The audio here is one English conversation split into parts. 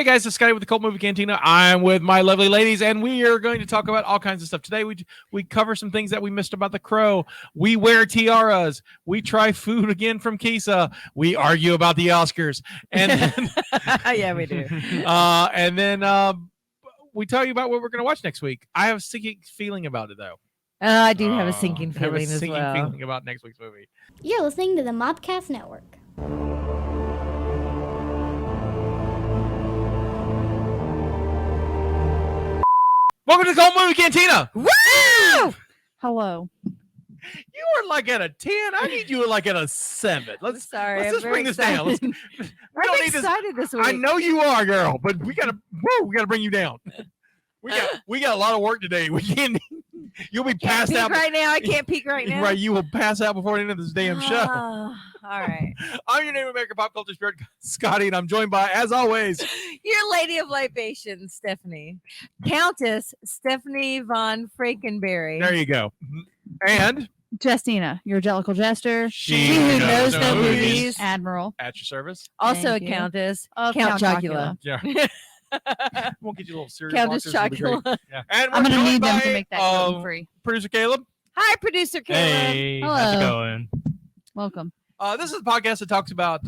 Hey guys, it's Scotty with the Cult Movie Cantina. I'm with my lovely ladies, and we are going to talk about all kinds of stuff. Today, we cover some things that we missed about The Crow. We wear tiaras. We try food again from Kisa. We argue about the Oscars. And then, yeah, we do. And then we tell you about what we're going to watch next week. I have a sinking feeling about it, though. I do have a sinking feeling I have a sinking as well. feeling about next week's movie. You're listening to the Mobcast Network. Welcome to the Cult Movie Cantina. Woo! Hello. You are like at a 10. I need you like at a 7. Let's just bring this down. We don't need excited this week. I know you are, girl, but we gotta bring you down. We got a lot of work today. We can't. You'll be passed out right now. I can't peek right now. Right, you will pass out before the end of this damn show. All right. I'm your name, American pop culture spirit, Scotty, and I'm joined by, as always, your lady of libations, Stephanie, Countess Stephanie von Frankenberry. There you go, and Jestina, your Jellicle Jester. She who knows no movies. Admiral. At your service. Also Thank a you. countess. Of Count Chocula. Yeah. We'll get you a little cereal. Countess boxes, it'll be great. Chocula. Yeah. And we're I'm going to joined need them by, to make that gluten free. Producer Caleb. Hi, producer Caleb. Hey, Hello. how's it going? Welcome. This is a podcast that talks about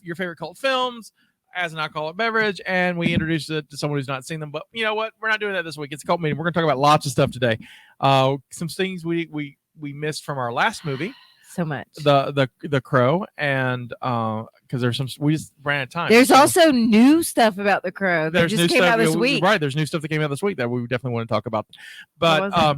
your favorite cult films as an alcoholic beverage, and we introduce it to someone who's not seen them. But you know what? We're not doing that this week. It's a cult meeting. We're going to talk about lots of stuff today. Some things we missed from our last movie, So much. the Crow, and because there's some we just ran out of time. There's So also new stuff about The Crow that there's just new came stuff out this week. Right, there's new stuff that came out this week that we definitely want to talk about. What was But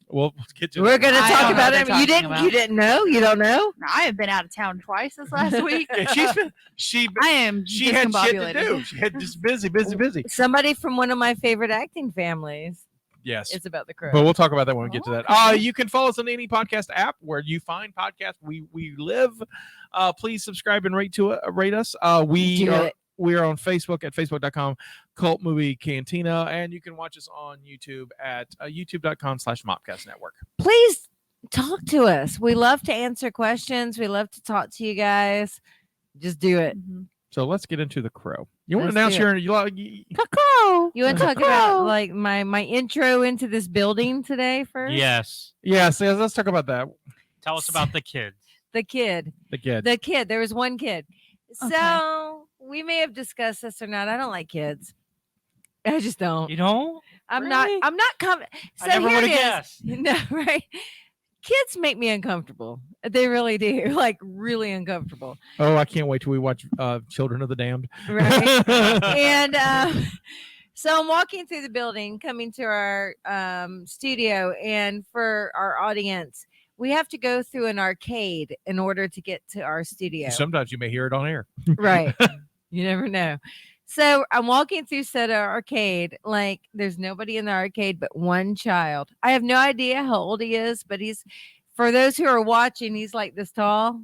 we'll get to We're it. going to I talk don't know about what it. they're You talking didn't. about. You didn't know. You don't know. I have been out of town twice this last week. Yeah, she I am she had shit to discombobulated. do. She had just busy. Somebody from one of my favorite acting families Yes. is about The Crow. But we'll talk about that when we get to that. Okay. You can follow us on any podcast app where you find podcasts. We live. Please subscribe and rate us. We Do are it. we are on Facebook at facebook.com Cult Movie Cantina, and you can watch us on YouTube at youtube.com/Mopcast Network. Please talk to us. We love to answer questions. We love to talk to you guys. Just do it. Mhm. So let's get into The Crow. You want to Let's announce do your Cuckoo. You want to talk about like my intro into this building today first? Yes. Yes, let's talk about that. Tell us about the kids. The kid. The kid. The kid. There was one kid. Okay. So we may have discussed this or not. I don't like kids. I just don't. You know? I'm Really? not coming. So I never here would it have is. guessed. No, right? Kids make me uncomfortable. They really do. Like really uncomfortable. Oh, I can't wait till we watch Children of the Damned. Right. And so I'm walking through the building, coming to our studio, and for our audience, we have to go through an arcade in order to get to our studio. Sometimes you may hear it on air. Right. You never know. So I'm walking through said arcade, like there's nobody in the arcade but one child. I have no idea how old he is, but for those who are watching, he's like this tall,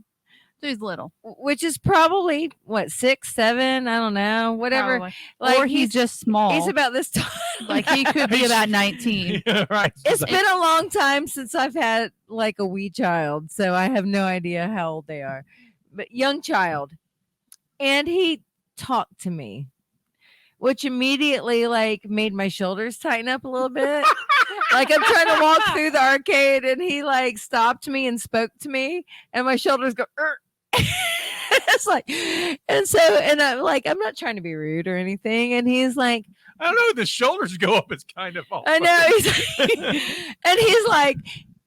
So he's little. which is probably what, 6, 7, I don't know, whatever. Probably. Like Or he's just small. he's about this tall. like he could be about 19. Right. It's been a long time since I've had like a wee child, so I have no idea how old they are. But young child. And he talked to me, which immediately like made my shoulders tighten up a little bit. Like I'm trying to walk through the arcade and he like stopped me and spoke to me and my shoulders go it's like, and I'm like, I'm not trying to be rude or anything. And he's like, I don't know. The shoulders go up. It's kind of off. I know. And he's like,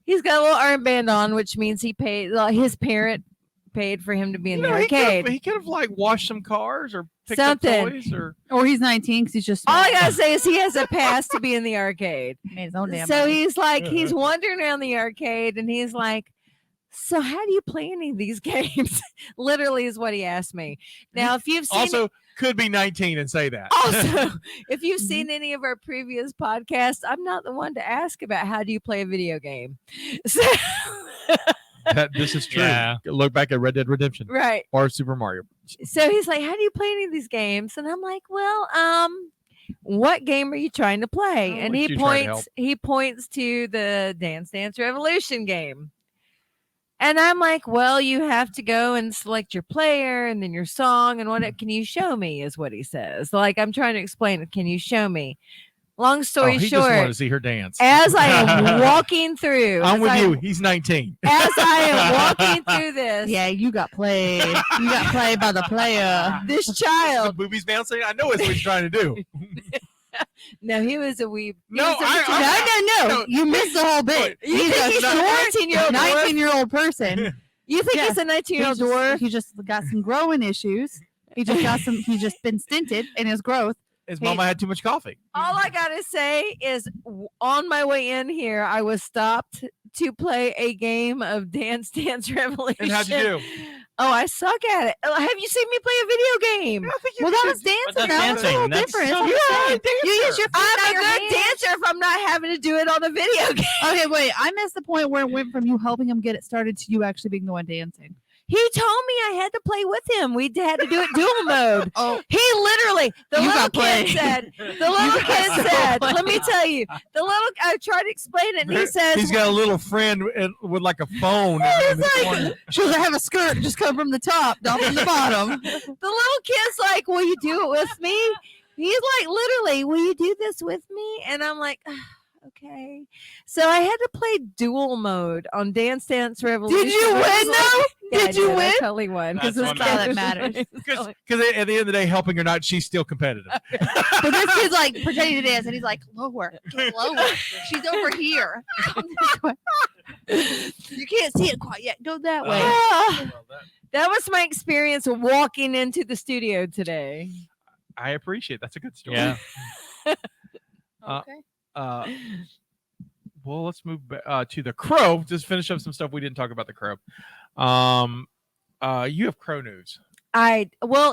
he's got a little armband on, which means he paid, his parent paid for him to be in the arcade. He could have like washed some cars or picked Something. up toys or. Or he's 19 because he's just small. All I gotta say is he has a pass to be in the arcade. Made his own damn So money. he's like, he's wandering around the arcade and he's like, so how do you play any of these games? Literally is what he asked me. Now, if you've seen Also, could be 19 and say that. also, if you've seen any of our previous podcasts, I'm not the one to ask about how do you play a video game. So, This is true. Yeah. Look back at Red Dead Redemption right. or Super Mario. So he's like, how do you play any of these games? And I'm like, well, what game are you trying to play? Oh, And we he do try to help. points to the Dance Dance Revolution game. And I'm like, well, you have to go and select your player and then your song and what can you show me is what he says. Like I'm trying to explain it. Can you show me? Long story he just wanted short, to see her dance. as I am walking through, I'm with you. He's 19. As I am walking through this, Yeah, you got played. You got played by the player. this The child. boobies bouncing. I know it's what he's trying to do. No, he was a weeb. No, No. You missed the whole bit. You He's think a he's a short 19-year-old 19-year-old person. You think Yeah. he's a 19-year-old dwarf? He just got some growing issues. He just been stinted in his growth. His mama had too much coffee. All I gotta say is, on my way in here, I was stopped to play a game of Dance Dance Revolution. And how'd you do? Oh, I suck at it. Have you seen me play a video game? Well, that was dancing. that's That was a dancing. little That's different. so I'm just saying. You use your feet, I'm not a your good hands. dancer if I'm not having to do it on a video game. Okay, wait. I missed the point where it went from you helping him get it started to you actually being the one dancing. He told me I had to play with him. We had to do it dual mode. Oh, He literally, the You little got kid played. said, let me tell you, I tried to explain it and he says, He's got a little friend with like a phone. in the corner. she was like, I have a skirt. Just come from the top, not from the bottom. the little kid's like, will you do it with me? He's like, literally, will you do this with me? And I'm like, okay. So I had to play dual mode on Dance Dance Revolution. Did you which win was though? Yeah, I Did you I win? totally won. That's this what kid that was matters. really- Because at the end of the day, helping or not, she's still competitive. But this kid's like pretending to dance, and he's like, lower, lower. She's over here. Come this way. You can't see it quite yet. Go that way. Ah, that was my experience walking into the studio today. I appreciate that's a good story. Yeah. Okay. Well, let's move to the Crow. Just finish up some stuff we didn't talk about the Crow. You have Crow news.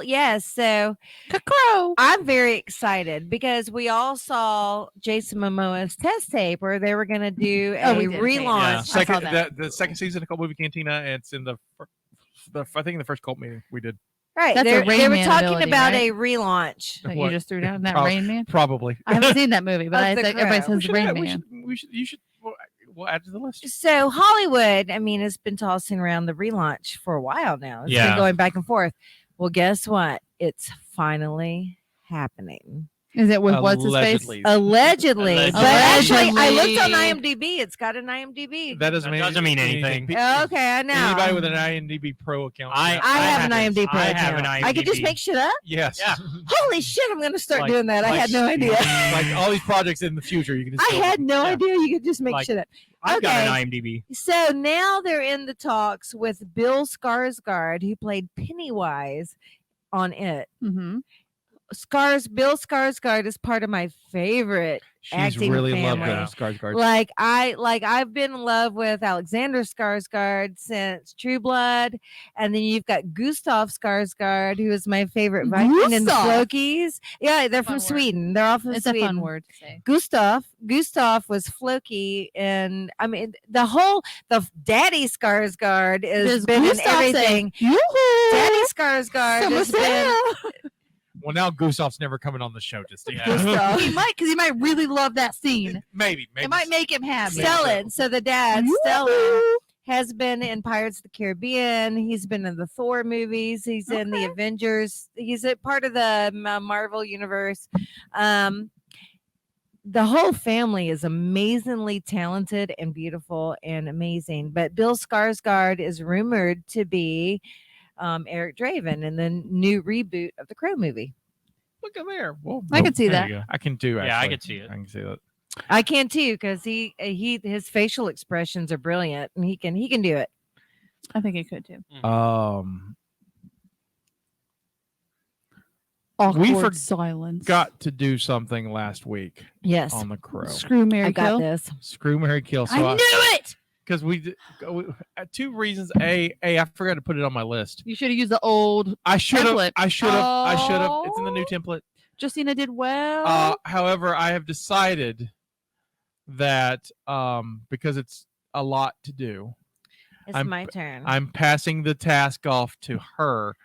Yes. So Crow. I'm very excited because we all saw Jason Momoa's test tape where they were going to do a we did. relaunch. Yeah. I saw Second, that. the second season of Cult Movie Cantina. And it's in the I think in the first cult meeting we did. Right. That's a They Rain were Man talking ability, about right? a relaunch. That What? you just threw down that Prob- Rain Man. Probably. I haven't seen that movie, but Of I the think everybody Crow. says Rain Man. You should. We'll add to the list. So Hollywood, I mean, has been tossing around the relaunch for a while now. It's been Yeah. going back and forth. Well, guess what? It's finally happening. Is it with what's his face? Allegedly. Allegedly. Allegedly. But actually, I looked on Allegedly. IMDb. It's got an IMDb. That doesn't That doesn't mean anything. Okay, I know. Anybody with an IMDb Pro account. I have an IMDb Pro I have an account. I could just IMDb. make shit up. Yes. Yeah. Holy shit! I'm gonna start Like- doing that. I like- had no idea. Like all these projects in the future, you can just. I had no idea you could just make Like- shit up. I've got Okay. an IMDb. So now they're in the talks with Bill Skarsgård, who played Pennywise on it. Mm-hmm. Bill Skarsgård is part of my favorite. She's acting really in love with family. Skarsgård. I've been in love with Alexander Skarsgård since True Blood, and then you've got Gustav Skarsgård, who is my favorite Viking in the Gustav? Flokies. Yeah, they're from Fun word. Sweden. They're all from It's Sweden. a fun word to say. Gustav was Floki, and I mean the Daddy Skarsgård has Does been in Gustav say, everything. "Yoo-hoo!" Daddy Skarsgård has been Well, now Gustav's never coming on the show. Just Gustav. He might, because he might really love that scene. maybe. It might make him happy. Stellan. So the dad, Stellan, has been in Pirates of the Caribbean. He's been in the Thor movies. He's in the Avengers. He's a part of the Marvel universe. The whole family is amazingly talented and beautiful and amazing. But Bill Skarsgård is rumored to be Eric Draven in the new reboot of the Crow movie. Look at there. Well, I can see There that. you go. I can do. Yeah, I actually. could see it. I can see that. I can too because his facial expressions are brilliant and he can do it. I think it could too. Awkward silence. Got to do something last week Yes, on the Crow. Screw Mary I got Kill. this. Screw Mary Kill. So I knew it. because two reasons. I forgot to put it on my list. You should have used the old. I should have. Template. I should have. I should have. It's in the new Oh. template. Justina did well. However, I have decided that because it's a lot to do, It's I'm- my turn. I'm passing the task off to her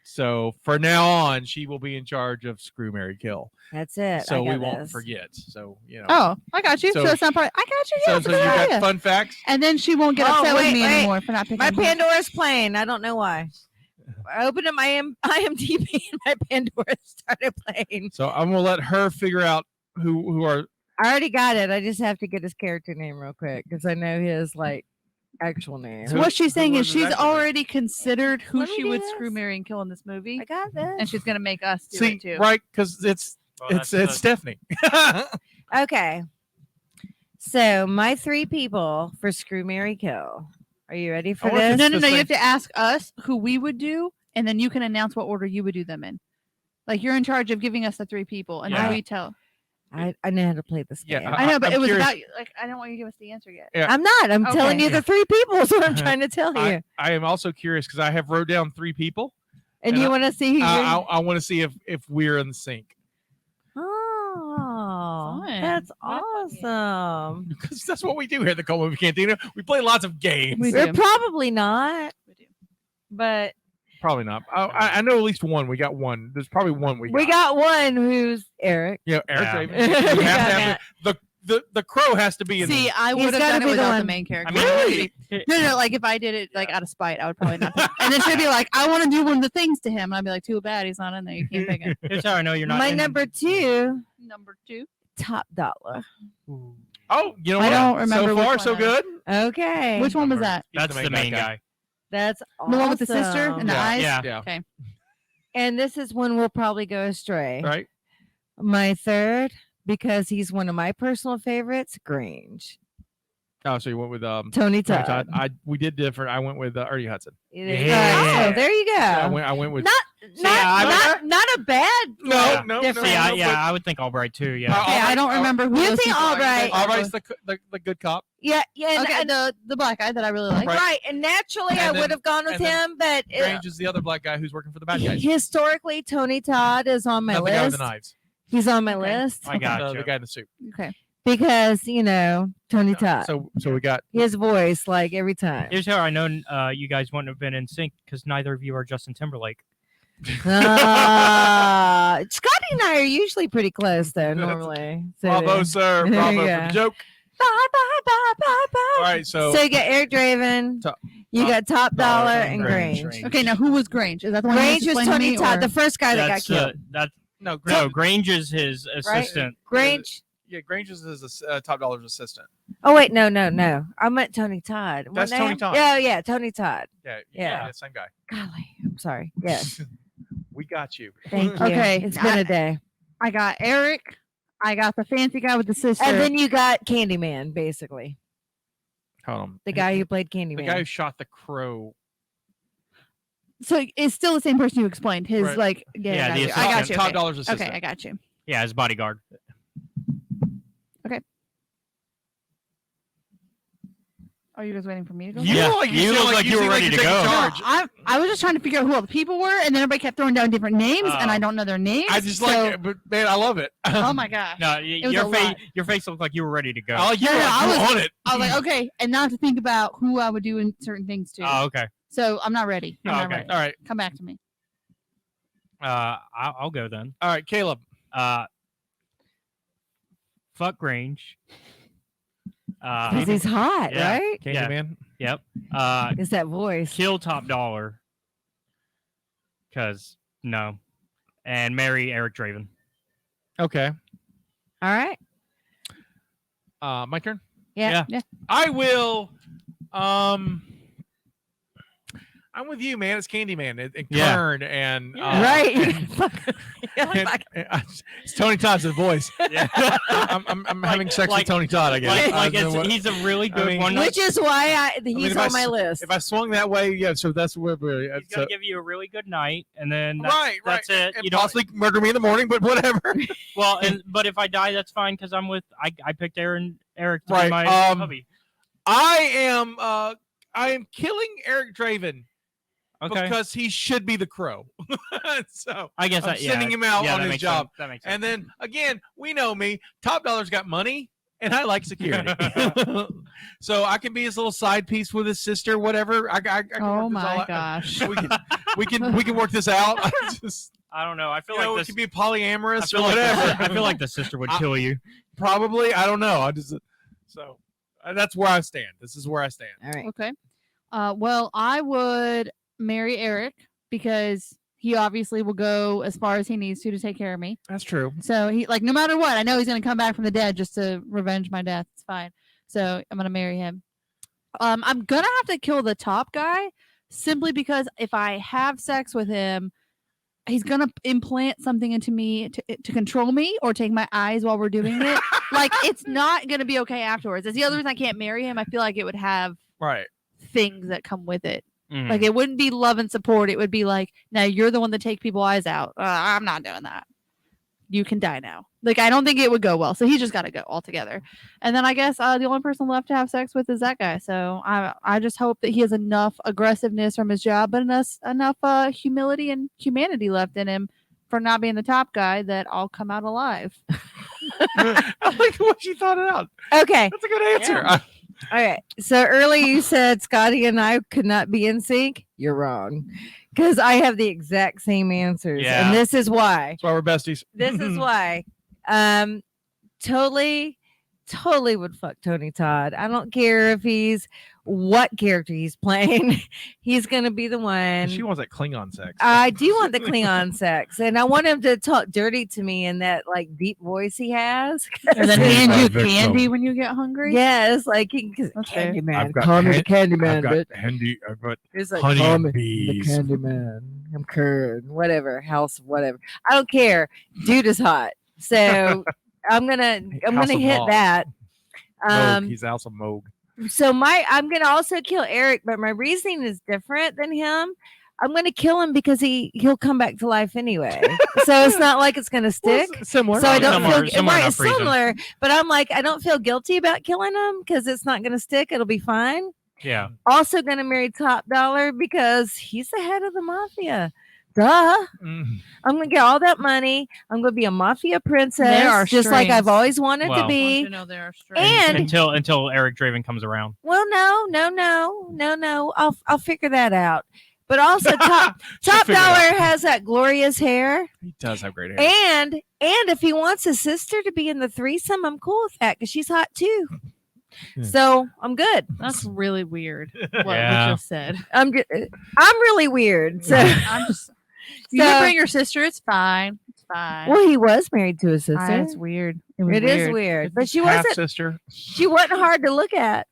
So for now on, she will be in charge of Screw, Mary, Kill. That's it. So I we got won't this. forget. So you know. Oh, I got you. So, So- it's not part. I got you. So, Yeah, so it's a you good got idea. fun facts. And then she won't get Oh, upset with wait, me wait. anymore for not picking. My Pandora's playing. I don't know why. I opened up my IMDb and my Pandora started playing. So I'm gonna let her figure out who are. I already got it. I just have to get his character name real quick because I know his actual name. Who- What she's saying who is was his she's actor name? already considered who Let me she do would this. screw, marry, and kill in this movie, I got this. and she's gonna make us do See, it too. right? Because it's Well, it's Stephanie. Okay. So my 3 people for Screw, Mary, Kill. Are you ready for I wonder if this? it's No. the You same- have to ask us who we would do, and then you can announce what order you would do them in. Like you're in charge of giving us the 3 people, and Yeah. then we tell. I know how to play this Yeah, game. I know, but I'm it was curious- about like I don't want you to give us the answer yet. Yeah. I'm not. I'm telling Okay. you the 3 people is what I'm trying to tell you. I am also curious because I have wrote down 3 people. And and you I- want to see who you're... I want to see if we're in sync Oh, Fun. that's Fun. awesome. because that's what we do here at the Cult Movie Cantina. We play lots of games. We We're do. probably not, We do. but Probably not. I know at least one. We got one. There's probably one we got. one who's Eric. Yeah, Eric Yeah. Draven. You have to Yeah. have the crow has to be in See, there. I He's would have gotta done it be the without the one- main character. Really? No. Like if I did it like out of spite, I would probably not. And then she'd be like, "I want to do one of the things to him," and I'd be like, "Too bad he's not in there. You can't pick him." Here's how I know you're not. My in- number 2, Number 2. Top Dollar. Oh, you know I what? don't remember So which far, one so that good. Okay. Which one was Number- that? He's That's the main guy. That's awesome. The one with the sister and the Yeah. eyes. Yeah. Yeah. Okay. And this is when we'll probably go astray. Right. My 3rd, because he's one of my personal favorites, Grange. Oh, so you went with Tony Tony Todd. Todd. We did different. I went with Ernie Hudson. Yeah. Oh, there you go. I went with. Not a bad. No, no, difference. See, no, I would think Albright too. Yeah. Okay, I don't remember who You those think people are. Albright- Albright's the good cop. Yeah, yeah. Okay, and, the black guy that I really like. Right. right. And naturally, I And then- would have gone with and then him, but Grange is the other black guy who's working for the bad guys. historically, Tony Todd is on my Not the guy with list. the knives. He's on my Okay. list I got The you. guy in the suit. Okay. because Tony Todd, So we got. his voice, like every time. Here's how I know you guys wouldn't have been in sync because neither of you are Justin Timberlake. Scotty and I are usually pretty close, though. Normally, so Bravo, sir. There Bravo you for go. the joke. Bye, bye, bye, bye, bye. All right, so So you got Eric Draven, you got Top Dollar, and Grange. Okay, now who was Grange? Is that the one Grange you was explained to Tony me, Todd, or- the first guy that got That's killed. no, no. Grange is his assistant. Grange. Yeah, Grange is his Top Dollar's assistant. Oh wait, no. I meant Tony Todd. What That's Tony name? Todd. Yeah, Tony Todd. Yeah, Yeah. same guy. Golly, I'm sorry. Yes, We got you. thank you. Okay, It's been a day. I got Eric. I got the fancy guy with the sister. And then you got Candyman, basically Hold on. the guy who played The Candyman. guy who shot the crow. so it's still the same person you explained. His Right. like Yeah, I the got you. I got assistant. you. Top Okay. Dollar's assistant. Okay, I got you. Yeah, his bodyguard. Are you guys waiting for me to go? You Yeah, look like you sound look like you seem were ready you're to taking go. No, charge. I was just trying to figure out who all the people were, and then everybody kept throwing down different names, and I don't know their names. I just so- like it, but man, I love it. Oh my gosh! No, was a lot. your face looked like you were ready to go. I like you. No, no, I Like, was- on it. I was like, okay, and now to think about who I would do in certain things too. Oh, okay. So I'm not ready. I'm Oh, not okay. ready. All right, Come back to me. I'll go then. all right, Caleb. Fuck Grange. because he's hot, yeah. right? Candyman. Yeah. Yep. It's that voice. Kill Top Dollar. Cause no, and marry Eric Draven. Okay. All right. My turn. Yeah. I will. I'm with you, man. It's Candyman and Yeah. Kern and Right. it's Tony Todd's voice. Yeah. I'm having sex like- with Tony Todd. I guess. like I don't know what- he's a really good mean- one. Which is why he's if I on my s- list. if I swung that way, yeah. So that's where we're. He's gonna give you a really good night, and then Right, that's it. And You don't. possibly murder me in the morning, but whatever. Well, but if I die, that's fine because I'm with. I picked Eric to be Right, my hubby. I am killing Eric Draven Okay. because he should be the crow. So I guess I'm yeah, sending him out yeah, on that his makes job. sense. That makes sense. And then again, we know me. Top Dollar's got money, and I like security. So I can be his little side piece with his sister, whatever. I can Oh work this all my out. gosh. We can work this out. I don't know. I feel You know, like it this. can be I polyamorous feel or like whatever. I feel like the sister would kill you. Probably. I don't know. So that's where I stand. This is where I stand. All right. Okay. Well, I would marry Eric because he obviously will go as far as he needs to take care of me. That's true. So he like no matter what, I know he's gonna come back from the dead just to revenge my death. It's fine. So I'm gonna marry him. I'm gonna have to kill the top guy simply because if I have sex with him, he's gonna implant something into me to control me or take my eyes while we're doing it. Like it's not gonna be okay afterwards. That's the other reason I can't marry him. I feel like it would have Right. things that come with it. Mm. Like it wouldn't be love and support. It would be like, now you're the one that take people's eyes out. I'm not doing that. You can die now. Like I don't think it would go well. So he's just got to go altogether. And then I guess the only person left to have sex with is that guy. So I just hope that he has enough aggressiveness from his job, but enough humility and humanity left in him for not being the top guy that I'll come out alive. I like the way she thought it out. Okay. That's a good answer. Yeah. All right. So earlier you said Scotty and I could not be in sync. You're wrong. Because I have the exact same answers. Yeah. And this is why. That's why we're besties. This is why. Totally would fuck Tony Todd. I don't care if he's what character he's playing. He's gonna be the one. She wants that Klingon sex. I do want the Klingon sex, and I want him to talk dirty to me in that like deep voice he has. And then Save hand my you victim. candy when you get hungry. Yes, like he That's fair. Candyman. I've got Call me the hand- Candyman, I've got bitch. handy. I've got It's like honey call and me bees. the Candyman. I'm Kern, whatever, house, whatever. I don't care. Dude is hot. So I'm gonna House of hit Moog. that. Moog. He's House of Moog. So I'm gonna also kill Eric, but my reasoning is different than him. I'm gonna kill him because he'll come back to life anyway. So it's not like it's gonna stick. Similar. So I don't Similar- feel similar right, enough it's reason. similar, but I'm like I don't feel guilty about killing him because it's not gonna stick. It'll be fine. Yeah. Also gonna marry Top Dollar because he's the head of the mafia. Duh. Mm. I'm gonna get all that money. I'm gonna be a mafia princess, There are just like I've strings. always wanted Well- to be. know there are And Until Eric Draven comes around. well, no. I'll figure that out. But also, Top She'll figure it out. Dollar has that glorious hair, He does have great hair. and if he wants his sister to be in the threesome, I'm cool with that because she's hot too. Yeah. So I'm good. That's really weird. What Yeah. we just said. I'm really weird. So I'm just. You So- can bring your sister. It's fine. It's fine. well, he was married to his sister. It's weird. It is weird, but she Half wasn't. sister. She wasn't hard to look at.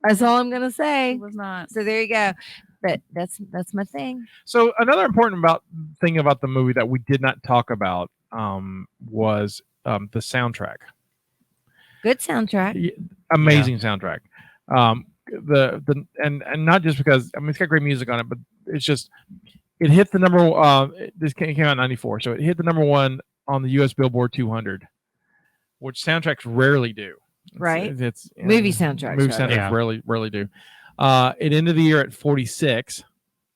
That's all I'm gonna say. It was not. So there you go. But that's my thing. So another important thing about the movie that we did not talk about was the soundtrack. Good soundtrack. Amazing soundtrack. The and not just because it's got great music on it, but it's just it hit the number. This came out in '94, so it hit the number one on the U.S. Billboard 200, which soundtracks rarely do. Right. It's Movie soundtracks. Movie rather. soundtracks Yeah. rarely do. It ended the year at 46,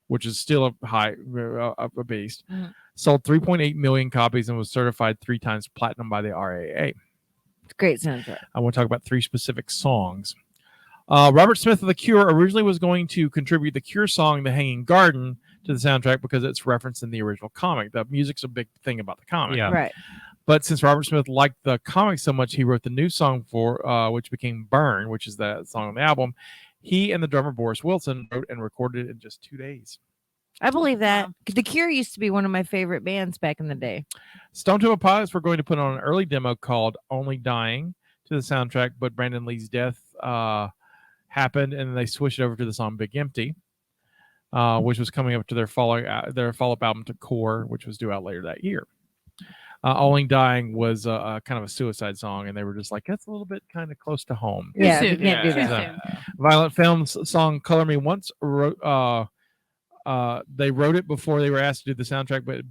which is still a beast. Mhm. Sold 3.8 million copies and was certified 3 times platinum by the RAA. It's a great soundtrack. I want to talk about 3 specific songs. Robert Smith of The Cure originally was going to contribute the Cure song "The Hanging Garden" to the soundtrack because it's referenced in the original comic. The music's a big thing about the comic. Yeah. Right. But since Robert Smith liked the comic so much, he wrote the new song for which became "Burn," which is the song on the album. He and the drummer Boris Wilson wrote and recorded it in just 2 days. I believe that. The Cure used to be one of my favorite bands back in the day. Stone Temple Pilots were going to put on an early demo called "Only Dying" to the soundtrack, but Brandon Lee's death happened, and they switched over to the song "Big Empty," which was coming up to their follow-up album to "Core," which was due out later that year. "Only Dying" was kind of a suicide song, and they were just like, "That's a little bit kind of close to home." Yeah, soon. you can't do Yeah. that. Violent Femmes song "Color Me Once" they wrote it before they were asked to do the soundtrack, but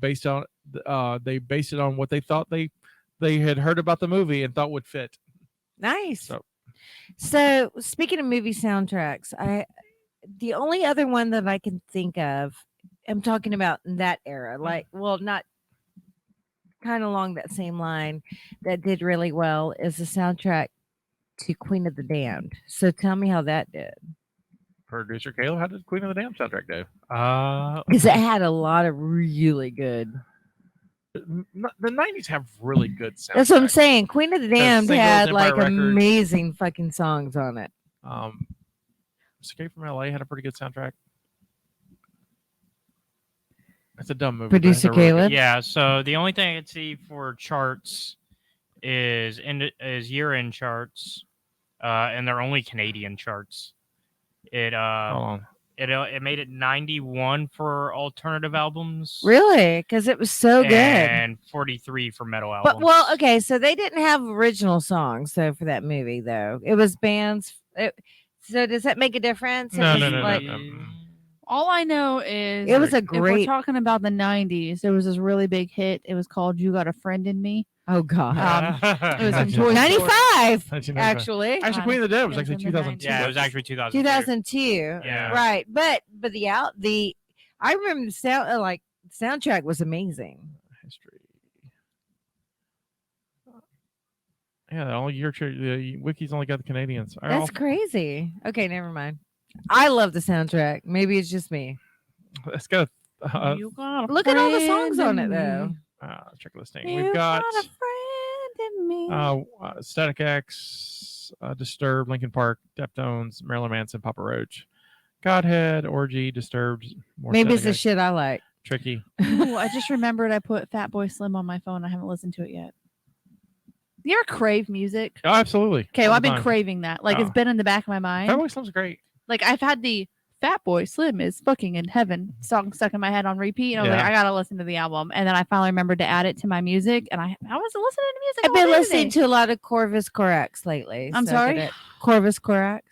they based it on what they thought they had heard about the movie and thought would fit. Nice. So- So speaking of movie soundtracks, the only other one that I can think of, I'm talking about in that era, like, well, not kind of along that same line that did really well is the soundtrack to Queen of the Damned. So tell me how that did. Producer Caleb, how did Queen of the Damned soundtrack do? Because it had a lot of really good. The 90s have really good soundtracks. That's what I'm saying. Queen of the Damned Singles, had Empire like Records. amazing fucking songs on it. Escape from LA had a pretty good soundtrack. It's a dumb movie. Producer Caleb? Yeah, so the only thing I can see for charts is year-end charts, and they're only Canadian charts. It Hold on. it made it 91 for alternative albums. Really? Because it was so good. And 43 for metal albums. But well, okay, so they didn't have original songs though for that movie though. It was bands. So does that make a difference? It No, was no, no, like, no. All I know is It was a if we're great. talking about the 90s, there was this really big hit. It was called You Got a Friend in Me. Oh God. It was in Toy Story. 95 1995. actually. Actually, Queen of the Dead was It actually was in the 2002. Yeah, it was actually 2002. 2002. Yeah. Right. But the I remember the sound like soundtrack was amazing. History. Yeah, the only the wiki's only got the Canadians. All right, That's crazy. Okay, never mind. I love the soundtrack. Maybe it's just me. let's go. You got a Look at all the friend songs on in it though. me. Check listing. You We've got a friend in me. Static X, Disturbed, Linkin Park, Deftones, Marilyn Manson, Papa Roach, Godhead, Orgy, Disturbed. More Maybe it's Static the X, shit I like. Tricky. Ooh, I just remembered I put Fatboy Slim on my phone. I haven't listened to it yet. You ever crave music? Oh, absolutely. Okay, well, All I've the been time. craving that. Like, it's Oh. been in the back of my mind. Fatboy Slim's great. Like, I've had the Fatboy Slim is fucking in heaven song stuck in my head on repeat. And I was like, Yeah. I gotta listen to the album. And then I finally remembered to add it to my music. And I was listening to music. I've all been day listening today. to a lot of Corvus Corax lately. I'm so I sorry? get it. Corvus Corax.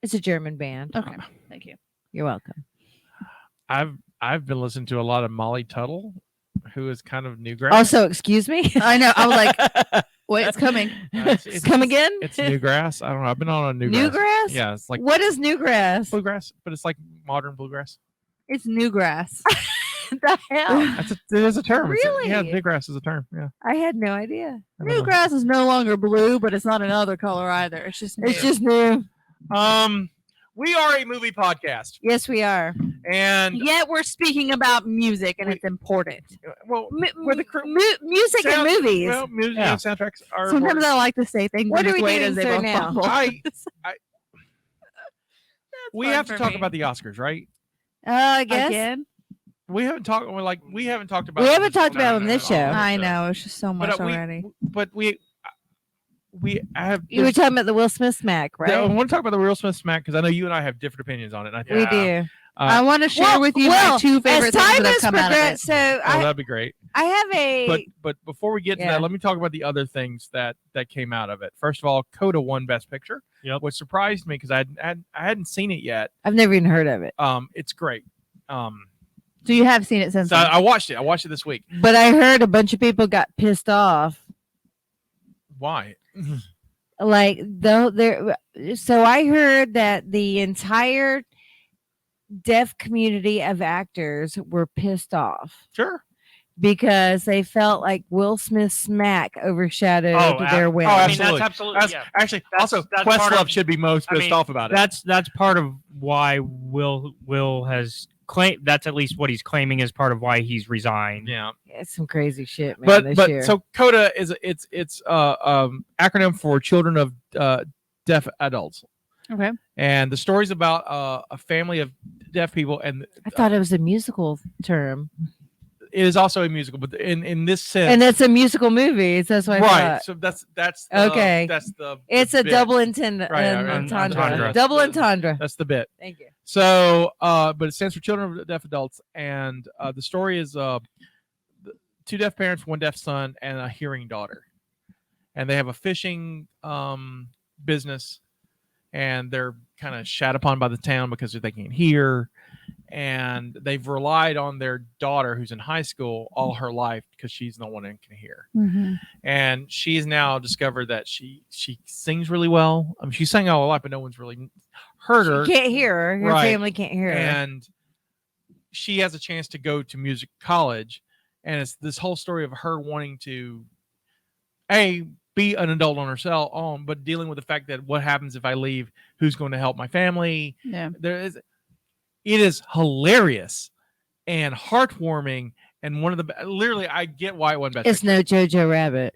It's a German band. Okay, thank you. You're welcome. I've been listening to a lot of Molly Tuttle, who is kind of newgrass. Also, excuse me. I know. I was like, wait, it's coming. It's- Come again? It's newgrass. I don't know. I've been on a newgrass. Newgrass? Yeah, it's like What is newgrass? bluegrass, but it's like modern bluegrass. It's newgrass. the hell? There's a term. Really? Yeah, newgrass is a term. Yeah. I had no idea. I don't know. Newgrass is no longer blue, but it's not another color either. It's just new. It's just new. We are a movie podcast, Yes, we are. and Yet we're speaking about music, and it's important. well, We're the crew. Music Sound- and movies. Well, music Yeah. and soundtracks are. Sometimes important. I like to say things. What and are we just wait doing, as they sir, both now? bubble. We fun have to for talk me. about the Oscars, right? I guess. Again? We haven't talked. We haven't talked about. We it haven't on talked this- about it on this show. I know. It's just so much But already. we have. You were talking about the Will Smith smack, right? I want to talk about the Will Smith smack because I know you and I have different opinions on it. And I think, We do. I want to share Well- with you well, my two favorite As things time that have has come out of it. progressed, so that'd be great. I have a. But before we get to Yeah. that, let me talk about the other things that came out of it. First of all, Coda won Best Picture. Yep. Which surprised me because I hadn't seen it yet. I've never even heard of it, It's great. So you have seen it since So then. I watched it. I watched it this week. but I heard a bunch of people got pissed off. Why? Like though there, so I heard that the entire deaf community of actors were pissed off Sure. because they felt like Will Smith's smack overshadowed their win. oh, I mean, absolutely. that's absolutely. That's Yeah. actually That's- also that's part Questlove of- should be most I pissed mean, off about it. That's part of why Will has claimed. That's at least what he's claiming is part of why he's resigned. Yeah. It's some crazy shit, man. this But year. so Coda is it's acronym for Children of Deaf Adults. Okay. And the story's about a family of deaf people, and I thought it was a musical term, it is also a musical, but in this sense, and it's a musical movie. So that's why I right. thought. So that's the, Okay. That's the It's a bit. double Right, entendre. entendre. Double That's the- entendre. That's the bit. Thank you. So, but it stands for Children of Deaf Adults, and the story is two deaf parents, one deaf son, and a hearing daughter, and they have a fishing business, and they're kind of shat upon by the town because they can't hear, and they've relied on their daughter, who's in high school, all her life because she's the one that can hear, and she's now discovered that she sings really well. I mean, she sang all her life, but no one's really heard her. She can't hear her. Her Right. family can't hear her. And she has a chance to go to music college, and it's this whole story of her wanting to be be an adult on herself but dealing with the fact that what happens if I leave, who's going to help my family. Yeah. It is hilarious and heartwarming, and one of the literally I get why it won best It's picture. no Jojo Rabbit.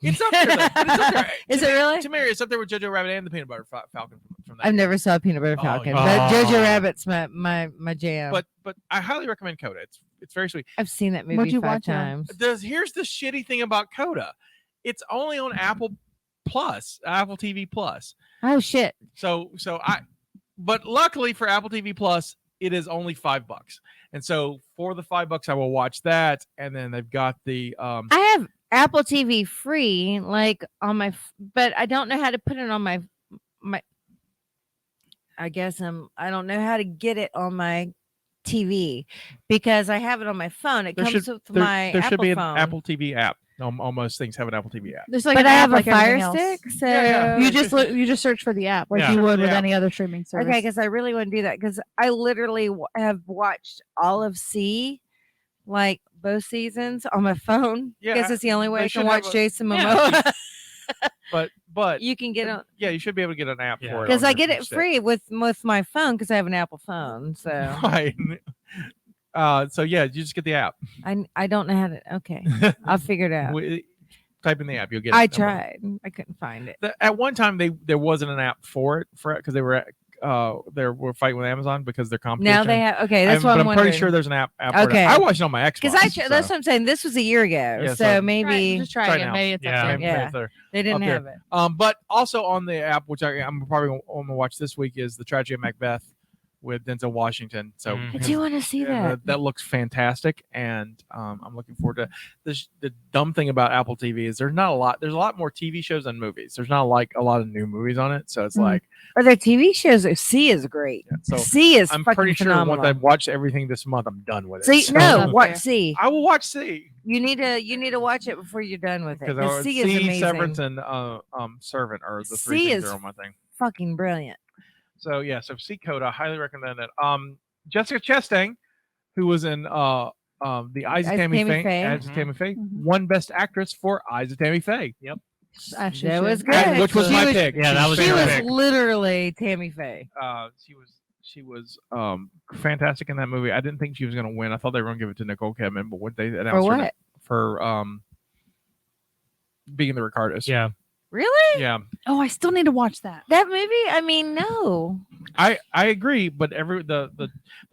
It's up there, though. It's up there. Is it really? To Mary, it's up there with Jojo Rabbit and the Peanut Butter Falcon from that. I've never saw Peanut Butter Oh, Falcon, yeah. but Jojo Rabbit's my jam. But I highly recommend Coda. It's very sweet. I've seen that What'd movie you 5 watch it on? times. Here's the shitty thing about Coda. It's only on Apple TV Plus. Oh shit! But luckily for Apple TV Plus, it is only $5. And so for the $5, I will watch that. And then they've got the I have Apple TV free, like on my, but I don't know how to put it on my. I guess I don't know how to get it on my TV because I have it on my phone. It comes with my there Apple should be an phone. Apple TV app. Almost things have an Apple TV app. There's like but an I app have like a Fire everything else. Stick, so Yeah. You just search for the app like Yeah. you would with Yeah. any other streaming service. okay, because I really want to do that because I literally have watched all of C, like both seasons on my phone. Yeah, Because it's the only way they I should can have watch a- Jason Yeah. Momoa. But You can get on yeah, you should be able to get an app Yeah. for it. because on I your get it stick. free with my phone because I have an Apple phone. So Right. So yeah, you just get the app. I don't know how to. Okay, I'll figure it out. Type in the app, you'll get it. I tried. I couldn't find it. At one time, there wasn't an app for it because they were fighting with Amazon because they're competition. Now they have. Okay, that's but what I'm I'm wondering. pretty sure there's an app. For it. Okay. I watched it on my Xbox. Because that's what I'm saying. This was a year ago, Yeah, so so- maybe just try try again. now. Maybe it's Yeah. up there. Maybe Yeah. if they're- they didn't up there. have it. But also on the app, which I'm probably going to watch this week, is The Tragedy of Macbeth with Denzel Washington. So Mhm. I do want to see yeah, that. that looks fantastic, and I'm looking forward to this. The dumb thing about Apple TV is there's a lot more TV shows than movies. There's not like a lot of new movies on it, so it's Mhm. like Or their TV shows. C is great. so. C is I'm fucking pretty sure phenomenal. once I've watched everything this month, I'm done with it. See, So- no, Up watch there. C. I will watch C You need to watch it before you're done with it. because Because C is amazing. Severance, and Servant are the three C things is- that are on my thing. Fucking brilliant. So yeah, so C Coda, I highly recommend it. Jessica Chastain, who was in the Eyes of Tammy Faye, Eyes of Mhm. Tammy Faye, Mhm. won Best Actress for Eyes of Tammy Faye. Yep, Actually, That was should. good. And which was She my was- pick. Yeah, that was She your was pick. literally Tammy Faye. She was fantastic in that movie. I didn't think she was going to win. I thought they were going to give it to Nicole Kidman, but what they announced For what? for being the Ricardos. Yeah. Really? Yeah, Oh, I still need to watch that. That movie? I mean, no. I agree, but the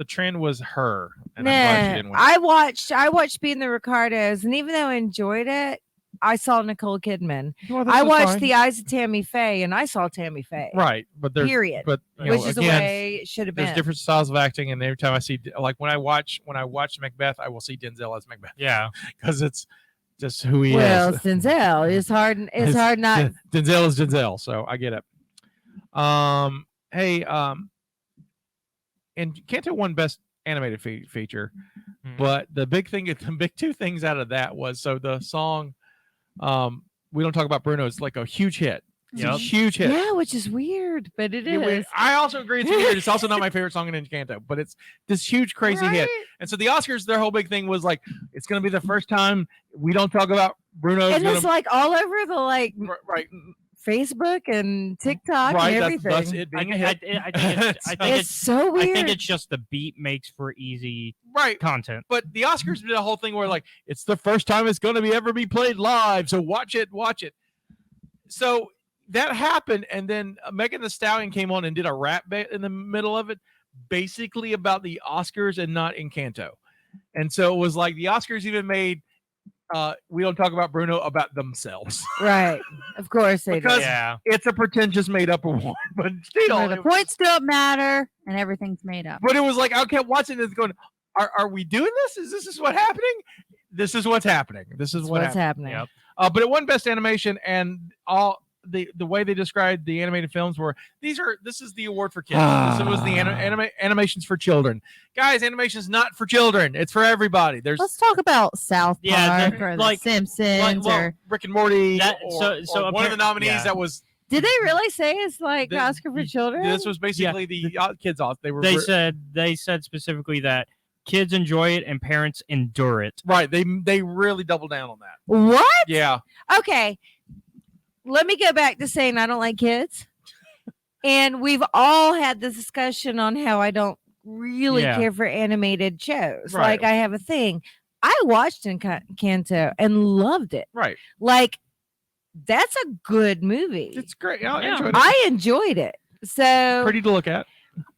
trend was her, and I'm glad she didn't win. I watched Being the Ricardos, and even though I enjoyed it, I saw Nicole Kidman. Well, this I was watched fine. The Eyes of Tammy Faye, and I saw Tammy Faye. Right, but there's Period. but you Which know, is the again, way it should have been. there's different styles of acting, and every time I see like when I watch Macbeth, I will see Denzel as Macbeth Yeah. because it's just who he Well, is. it's Denzel. It's hard. It's hard not. Denzel is Denzel, so I get it. Hey, and Kanto won Best Animated Feature, Mhm. but the big two things out of that was so the song, "We Don't Talk About Bruno" is like a huge hit. It's a Yep. huge hit. Yeah, which is weird, but it Yeah, is. I also agree it's weird. It's also not my favorite song in Encanto, but it's this huge crazy hit. Right? And so the Oscars, their whole big thing was like, it's going to be the first time we don't talk about Bruno's And gonna, it's like all over the right, Facebook and TikTok right. and That's everything. it I being a think, hit. I think it's, I think It's so I weird. think it's just the beat makes for easy Right. content. But the Oscars did a whole thing where like it's the first time it's going to ever be played live, so watch it. So that happened, and then Megan Thee Stallion came on and did a rap bit in the middle of it, basically about the Oscars and not Encanto. And so it was like the Oscars even made "We Don't Talk About Bruno" about themselves. Right. Of course they Because- do. Yeah. It's a pretentious made up award, but still, Where the points don't matter and everything's made up. But it was like I kept watching this, going, "Are we doing this? Is this what's happening? This is what's happening. This is What's happened." happening? Yep. But it won Best Animation, and all the way they described the animated films were this is the award for kids. This was the animations for children. Guys, animation's not for children. It's for everybody. There's Let's talk about South Yeah, Park or like- The Simpsons or Rick and Morty. That- or so one of the appar- nominees yeah. that was Did they really say it's like The- Oscar for children? this was basically the kids off. They were They said specifically that kids enjoy it and parents endure it. right. They really doubled down on that. What? Yeah. Okay. let me go back to saying I don't like kids. And we've all had this discussion on how I don't really Yeah. care for animated shows. Right. Like I have a thing. I watched Encanto and loved it. Right. Like that's a good movie. It's great. I Yeah. enjoyed it. I enjoyed it. So Pretty to look at.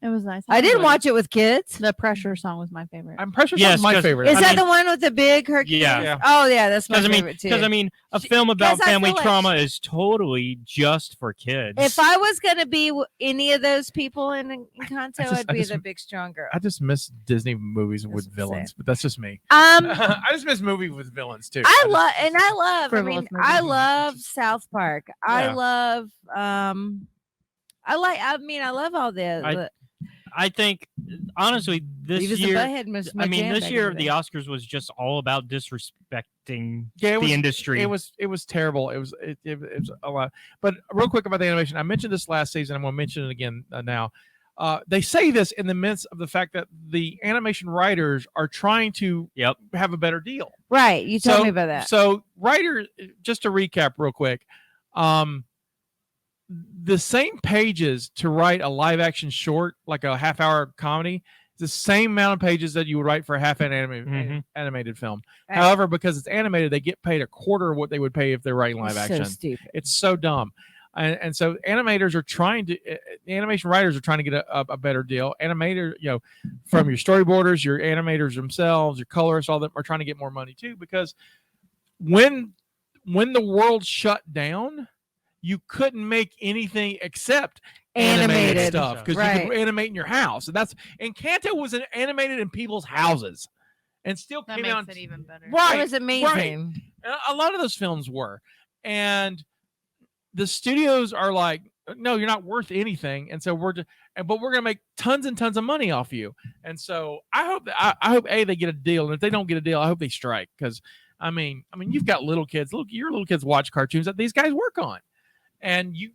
It was nice. I didn't enjoyed watch it with kids. The Pressure song was my favorite. I'm Pressure Yes, Song's my 'cause- favorite. Is I that mean- the one with the big Hercules? Yeah. Oh yeah, that's my Because favorite too. a film about 'Cause I family feel like trauma is totally just for kids. if I was gonna be any of those people in Encanto, I'd I be just- the big strong girl. I just miss Disney movies with That's what I'm villains, but that's just me. Um, I just miss movies with villains too. I just- love and I love. I Frivolous mean, movie. I love South Park. I Yeah. love. I like. I mean, I love all the. I think, honestly, this Beavis year, and Butthead was my I mean, jam this back in year the the day. Oscars was just all about disrespecting Yeah, it was- the industry. It was terrible. It was a lot. But real quick about the animation, I mentioned this last season. I'm going to mention it again now. They say this in the midst of the fact that the animation writers are trying to Yep. have a better deal. Right, you told me about that. So writers, just to recap real quick, the same pages to write a live action short, like a half hour comedy, is the same amount of pages that you would write for a half an animated film. Right. However, because it's animated, they get paid a quarter of what they would pay if they're writing live It's action. So stupid. It's so dumb. And so animators are trying to, animation writers are trying to get a better deal. Animator, from your storyboarders, your animators themselves, your colorists, all them are trying to get more money too, because when the world shut down, you couldn't make anything except animated Animated. stuff because you Right. could animate in your house. And Kanto was animated in people's houses and still That came makes out. it even better. Right. It was amazing. A lot of those films were. And the studios are like, no, you're not worth anything. And so but we're going to make tons and tons of money off you. And so I hope they get a deal. And if they don't get a deal, I hope they strike. Because I mean, you've got little kids. Look, your little kids watch cartoons that these guys work on. And you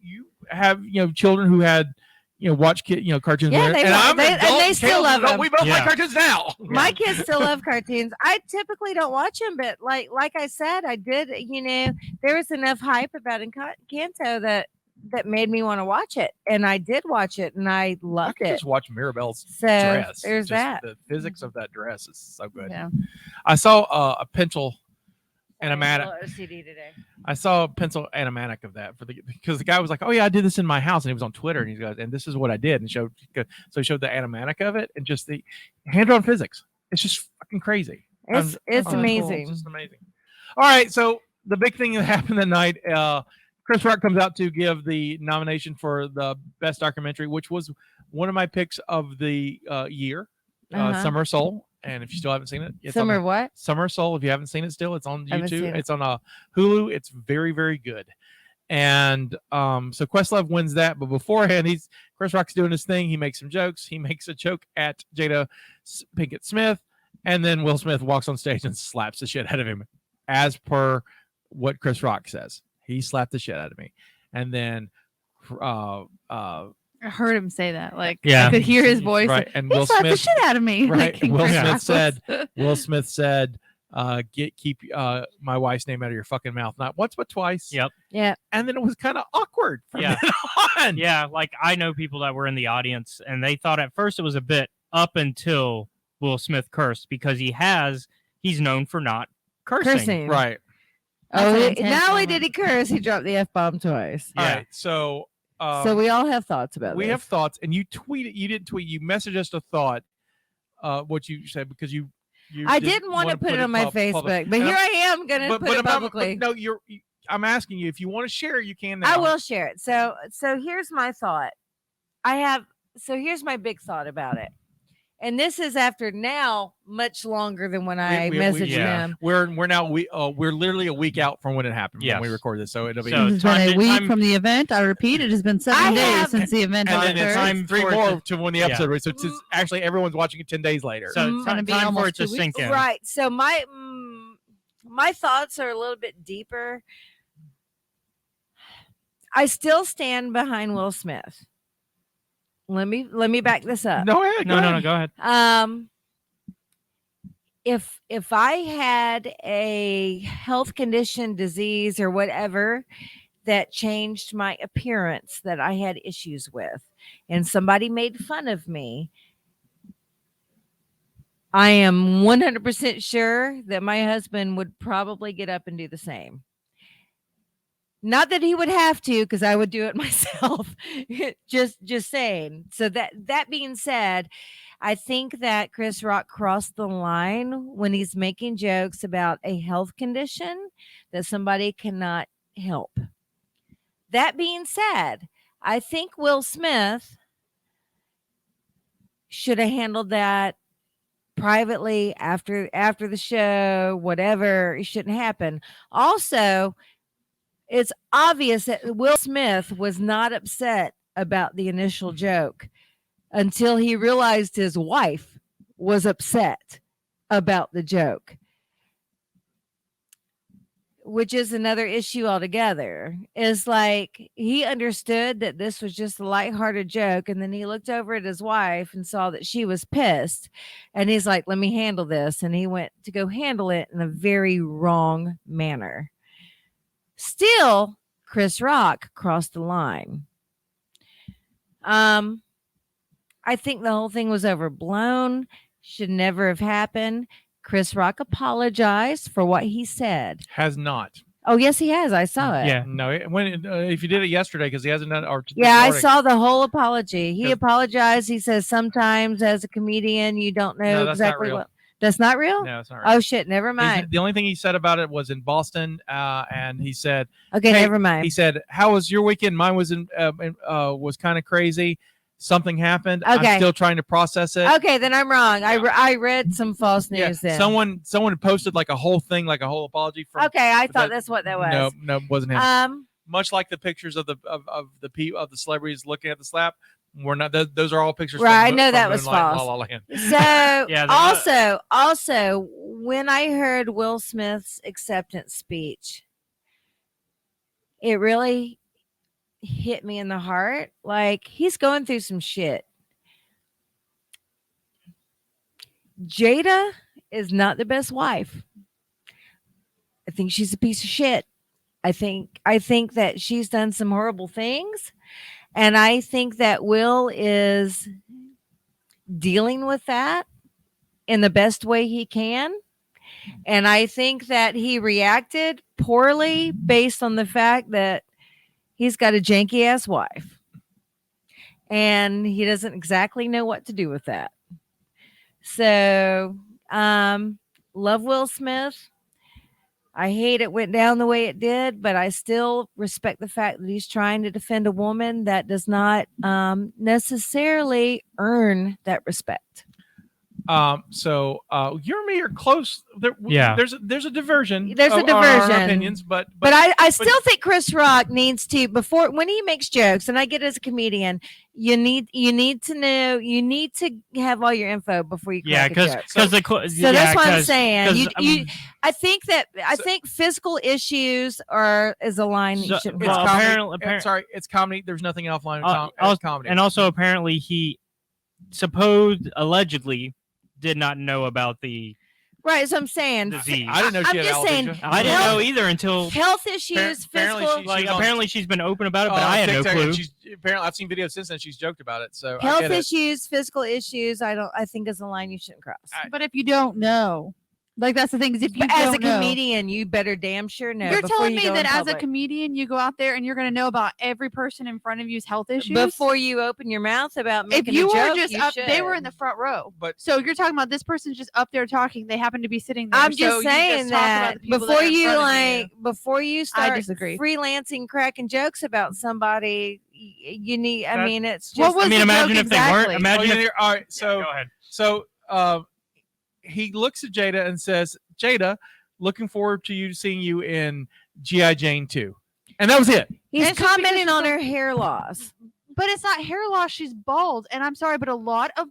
have, children who had, watch cartoons. Yeah, with they and love- I'm they- an and adult, they still Caleb's love an adult. them. We both like Yeah. cartoons now. My kids still love cartoons. I typically don't watch them, but like I said, I did. There was enough hype about Encanto that made me want to watch it, and I did watch it, and I I loved could it. just watch Mirabelle's So dress. there's Just that. The physics of that dress is so good. Yeah. I saw a pencil animatic. OCD today. I saw a pencil animatic of that because the guy was like, "Oh yeah, I did this in my house," and he was on Twitter, and he goes, "And this is what I did," and so he showed the animatic of it, and just the hand-drawn physics. It's just fucking crazy. It's It's amazing. It's just amazing. All right, so the big thing that happened that night, Chris Rock comes out to give the nomination for the best documentary, which was one of my picks of the year, Uh-huh. Summer of Soul. And if you still haven't seen it, it's Summer on what? Summer of Soul. If you haven't seen it still, it's on Haven't seen YouTube. it. It's on Hulu. It's very, very good. And so Questlove wins that. But beforehand, Chris Rock's doing his thing. He makes some jokes. He makes a joke at Jada Pinkett Smith. And then Will Smith walks on stage and slaps the shit out of him, as per what Chris Rock says. He slapped the shit out of me. And then I heard him say that. Like, Yeah. I could hear his voice. right, and He Will slapped the Smith shit out of me. right, Like, Will Chris Smith Rock said- was- Will Smith said, keep my wife's name out of your fucking mouth. Not once, but twice. Yep. Yeah. And then it was kind of awkward from Yeah. then on. Yeah, like I know people that were in the audience and they thought at first it was a bit up until Will Smith cursed because he's known for not cursing. Right. That's Oh, an not intense only moment. did he curse, he dropped the F-bomb twice. All Yeah. right. So, So we all have thoughts about we this. have thoughts, and you didn't tweet, you messaged us a thought, what you said, because you I didn't want to put it on my Facebook, public. but And here I am going to put it I'm- publicly. no, I'm asking you if you want to share, you can now. I will share it. So here's my thought. Here's my big thought about it. And this is after now much longer than when I messaged yeah. him. We're now we're literally a week out from when it happened when we Yes. record this, so it'll be. So It has time been a to- week time- from the event. I repeat, it has been 7 I days have- since the event and then occurred. it's Time three for it more to when the yeah. episode. So it's actually everyone's watching it 10 days later. So Mm, it's gonna be time for almost it to 2 weeks. sink in. Right. So my thoughts are a little bit deeper. I still stand behind Will Smith. Let me back this up. no, go No, ahead. go ahead. If I had a health condition, disease, or whatever that changed my appearance that I had issues with, and somebody made fun of me, I am 100% sure that my husband would probably get up and do the same. Not that he would have to, because I would do it myself. just saying. So that being said, I think that Chris Rock crossed the line when he's making jokes about a health condition that somebody cannot help. That being said, I think Will Smith should have handled that privately after the show, whatever. It shouldn't happen. Also, it's obvious that Will Smith was not upset about the initial joke until he realized his wife was upset about the joke, which is another issue altogether. Is like he understood that this was just a lighthearted joke, and then he looked over at his wife and saw that she was pissed, and he's like, let me handle this. And he went to go handle it in a very wrong manner. Still, Chris Rock crossed the line. I think the whole thing was overblown. Should never have happened. Chris Rock apologized for what he said. Has not. Oh, yes, he has. I saw it. Yeah. No, if you did it yesterday, because he hasn't done it. Or this Yeah, I morning. saw the whole apology. He 'Cause- apologized. He says sometimes as a comedian, you don't know No, that's not exactly real. what. That's not real? No, it's not right. Oh, shit. Never mind. The only thing he said about it was in Boston, and he said, Okay, hey, never mind. he said, "How was your weekend? Mine was was kind of crazy. Something happened. Okay. I'm still trying to process it." Okay, then I'm wrong. I read some false Yeah, news then. someone posted like a whole thing, like a whole apology from. Okay, I thought that- that's what that was. No, wasn't him. Much like the pictures of the celebrities looking at the slap. We're not. Those are all pictures. Right, from, I know from that was Moonlight and false. La La Land. So Yeah, also when I heard Will Smith's acceptance speech, it really hit me in the heart. Like, he's going through some shit. Jada is not the best wife. I think she's a piece of shit. I think that she's done some horrible things. And I think that Will is dealing with that in the best way he can. And I think that he reacted poorly based on the fact that he's got a janky ass wife. And he doesn't exactly know what to do with that. So, love Will Smith. I hate it went down the way it did, but I still respect the fact that he's trying to defend a woman that does not necessarily earn that respect. So you and me are close. Yeah. There's a diversion. There's a of our diversion. opinions, but But I still think Chris Rock needs to, before when he makes jokes, and I get it as a comedian, you need to know, you need to have all your info before you Yeah, crack a joke. because So that's what I'm saying. I think So- physical issues is a line that you shouldn't it's well, cross. comedy. Sorry, it's comedy. There's nothing offline. It's comedy. And also apparently he allegedly did not know about the Right, so I'm saying. disease. I didn't know she I'm had just saying, alopecia. I didn't health- know either until health issues, apparently physical she- like she's on- apparently she's been open about it, but Oh, I had no TikTok, clue. and she's apparently I've seen videos since then. She's joked about it. So I health get it. issues, physical issues. I think is a line you shouldn't cross. But if you don't know, like that's the thing is if you But as a don't know, comedian, you better damn sure know. you're before telling you me go that in as a public. comedian, you go out there and you're going to know about every person in front of you's health issues before you open your mouth about if making you a were joke, just you up, they were in should. the front row. But So you're talking about this person's just up there talking. They happen to be sitting there. I'm So just you saying talk about that the people before are in you front of you. before you start disagree. freelancing, cracking jokes about somebody, you need. I That- mean, it's What just. was I mean, the imagine joke if they weren't. exactly? Imagine if, all right. So go ahead. So he looks at Jada and says, "Jada, looking forward to seeing you in G.I. Jane 2." And that was it. He's And it's just because commenting she's on a- her hair loss. But it's not hair loss. She's bald, and I'm sorry, but a lot of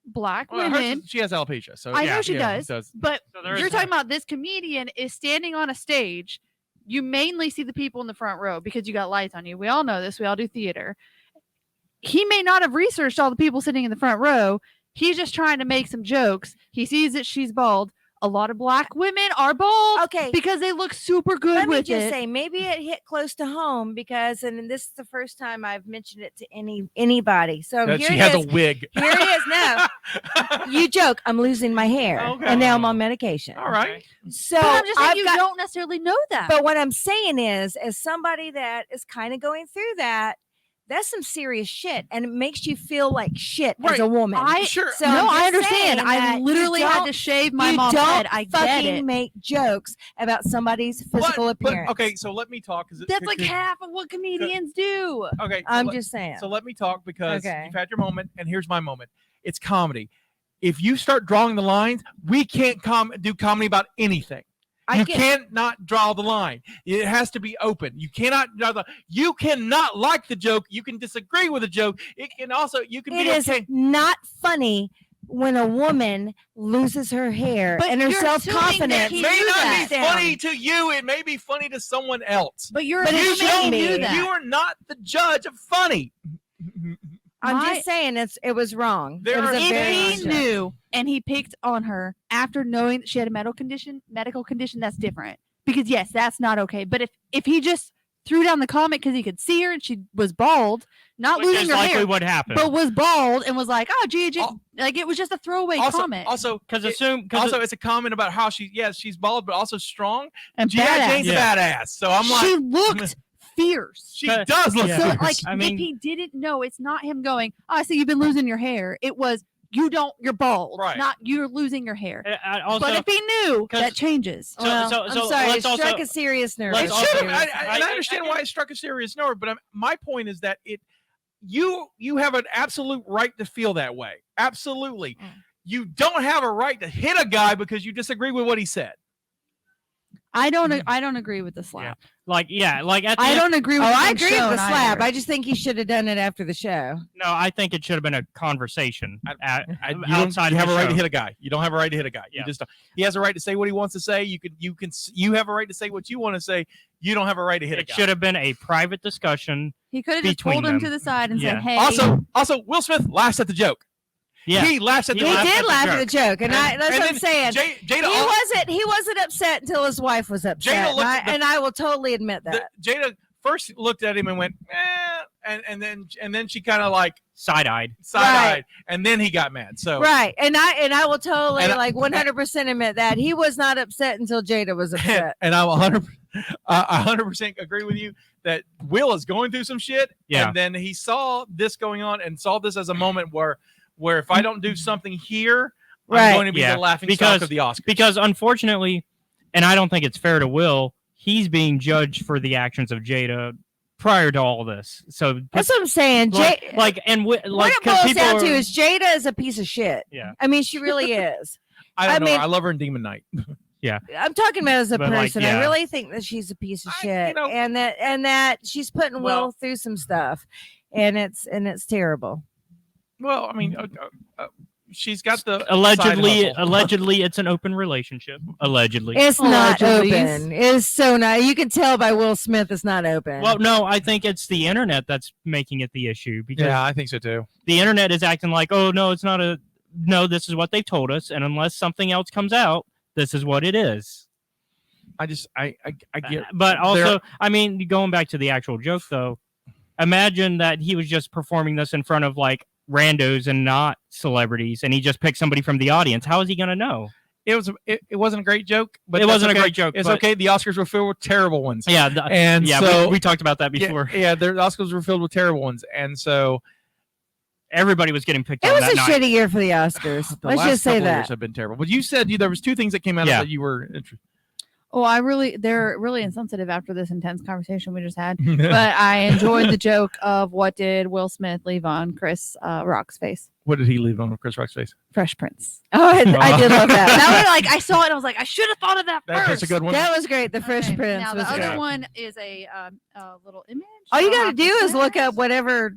black Well, hers women. is- she has alopecia. So I yeah, know she yeah, does, but So there you're is talking about this comedian is standing on a stage. You mainly see the people in the front row because you got lights on you. We all know this. We all do theater. He may not have researched all the people sitting in the front row. He's just trying to make some jokes. He sees that she's bald. a lot of black women are bald Okay. because they look super good Let me with just it. say, maybe it hit close to home because, and this is the first time I've mentioned it to anybody. So That here she it has is. a wig. Here it is. No, you joke. I'm losing my hair, Okay. and now I'm on medication. All right. So But I'm just saying I've you got- don't necessarily know that. But what I'm saying is, as somebody that is kind of going through that, that's some serious shit, and it makes you feel like shit as Right. a woman. Sure. So no, I'm I just understand. saying I that you literally had don't- to shave my you mom's don't head. I get fucking it. make jokes about somebody's physical appearance. Okay, so let me talk. That's like half of what comedians do. Okay, so I'm just saying. So let me talk because Okay. you've had your moment, and here's my moment. It's comedy. If you start drawing the lines, we can't do comedy about anything. You can't not draw the line. It has to be open. You cannot you cannot like the joke. You can disagree with the joke. It can also you can It be is okay. not funny when a woman loses her hair But and her you're assuming self-confidence. that he It may knew not that. be funny to you. It may be funny to someone else. But you're But it assuming shouldn't he knew be. that. You are not the judge of funny. I'm My- just saying it was wrong. There It was are a If very he wrong joke. knew and he picked on her after knowing that she had a medical condition, that's different. Because yes, that's not okay. But if he just threw down the comment because he could see her and she was bald, not Which losing is her likely hair, what happened. but was bald and was like, "Oh, gee, Al- like it was just a throwaway comment." Also, Because it's a comment about how she's bald, but also strong. and G.I. badass. Jane's a badass. So I'm like, she looked fierce. she does look Yeah. So, fierce. like, I mean- if he didn't know, it's not him going, "Oh, I see you've been losing your hair." It was you're bald, Right. not you're losing your hair. I also, But if he knew, 'cause- that changes. So- Well, so I'm sorry, let's it struck also- a serious nerve. let's It also- should have. And I I- understand I- why it struck a serious nerve, but my point is that you have an absolute right to feel that way. Absolutely. You don't have a right to hit a guy because you disagree with what he said. I don't agree with the slap. like at the I end- don't agree with Oh, it I being agree with shown the slap. either. I just think he should have done it after the show. No, I think it should have been a conversation You outside have the a right show. to hit a guy. You don't have a right to hit a guy. Yeah. You just don't. He has a right to say what he wants to say. You have a right to say what you want to say. You don't have a right to hit a It guy. should have been a private discussion. He could have just between pulled him them. to the side and Yeah. said, "Hey." Also, Will Smith laughs at the joke. Yeah, He laughs at He the He laughed joke. did the laugh at the joke, and that's And what I'm then saying. Jada He wasn't upset until his wife was upset, Jada looked at the- and I will totally admit that. Jada first looked at him and went, and then she kind of like side-eyed. side-eyed, and then he got mad. So Right, and I will totally And I- like 100% admit that he was not upset until Jada was upset. and I will 100% agree with you that Will is going through some shit. Yeah. And then he saw this going on and saw this as a moment where if I don't do something here, Right. I'm going to be Yeah, the laughing stock because- of the Oscars. Because unfortunately, and I don't think it's fair to Will, he's being judged for the actions of Jada prior to all this. So That's what I'm saying. what What it 'cause boils people down to are- is Jada is a piece of shit. Yeah. I mean, she really is. I don't I know. mean- I love her in Demon Knight. I'm talking about as a But, like, person. yeah. I really think that she's a piece of I- shit, you know- and that she's putting Well- Will through some stuff, and it's terrible. Well, I mean, she's got the allegedly side hustle. allegedly it's an open relationship. Allegedly. It's not Allegedly. open. It's so not. You can tell by Will Smith. It's not open. Well, no, I think it's the internet that's making it the issue because Yeah, I think so too. the internet is acting like, oh no, it's not no, this is what they've told us, and unless something else comes out, this is what it is. I get. But there- also, I mean, going back to the actual joke though, imagine that he was just performing this in front of like randos and not celebrities, and he just picked somebody from the audience. How is he gonna know? It wasn't a great joke, but It that's wasn't a okay. great joke, It's but- okay. The Oscars were filled with terrible ones. Yeah, And yeah, so we talked about that yeah, before. yeah, the Oscars were filled with terrible ones, and so Everybody was getting picked it on was that a night. shitty year for the Oscars. the Let's last just say couple of years that. have been terrible. But you said there was two things that came out Yeah. of that you were interested. Oh, they're really insensitive after this intense conversation we just had. But I enjoyed the joke of what did Will Smith leave on Chris Rock's face? What did he leave on Chris Rock's face? Fresh Prince. Oh, I did love that. That was like I saw it. And I was like, I should have thought of that That's first. a good one. That was great. The Fresh Okay, Prince Now was the great. other one is a little image. All you I'll got to have do is look send. up whatever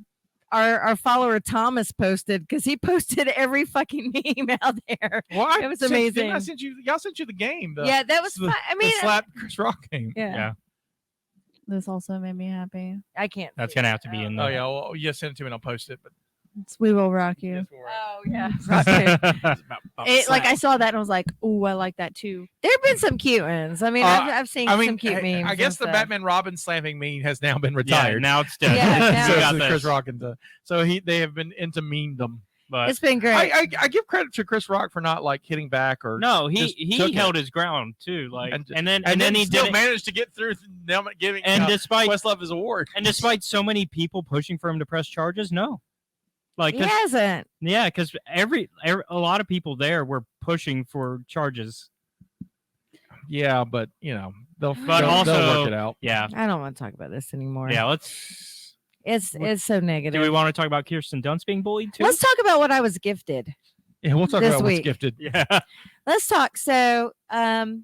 our follower Thomas posted because he posted every fucking meme out there. Well, It was didn't amazing. I sent you. Y'all sent you the game. The, Yeah, that was the- fun. I mean, the slap Chris Rock game. yeah, Yeah, This also made me happy. I can't. that's figure gonna have it to be out. in Oh the. yeah. Well, you send it to me and I'll post it. But It's We Will Rock You. Oh yeah. I saw that and I was like, oh, I like that too. There have been some cute ones. I mean, I've seen some cute memes. I guess the and stuff. Batman Robin slamming meme has now been Yeah, retired. now it's dead. Yeah, now- so We got it's this. Chris Rock into. So they have been into memedom. But It's been great. I give credit to Chris Rock for not like hitting back or no, just he took held it. his ground too. Like, And- and then he still did it. managed to get through them giving And despite Questlove his award. and despite so many people pushing for him to press charges, no. Like, He 'cause- hasn't. yeah, because a lot of people there were pushing for charges. Yeah, but they'll But also- work it out. Yeah, I don't want to talk about this anymore. yeah. Let's. It's so negative. Do we want to talk about Kirsten Dunst being bullied too? Let's talk about what I was gifted. Yeah, we'll talk This about what's week. gifted. Yeah. Let's talk. So, Jestina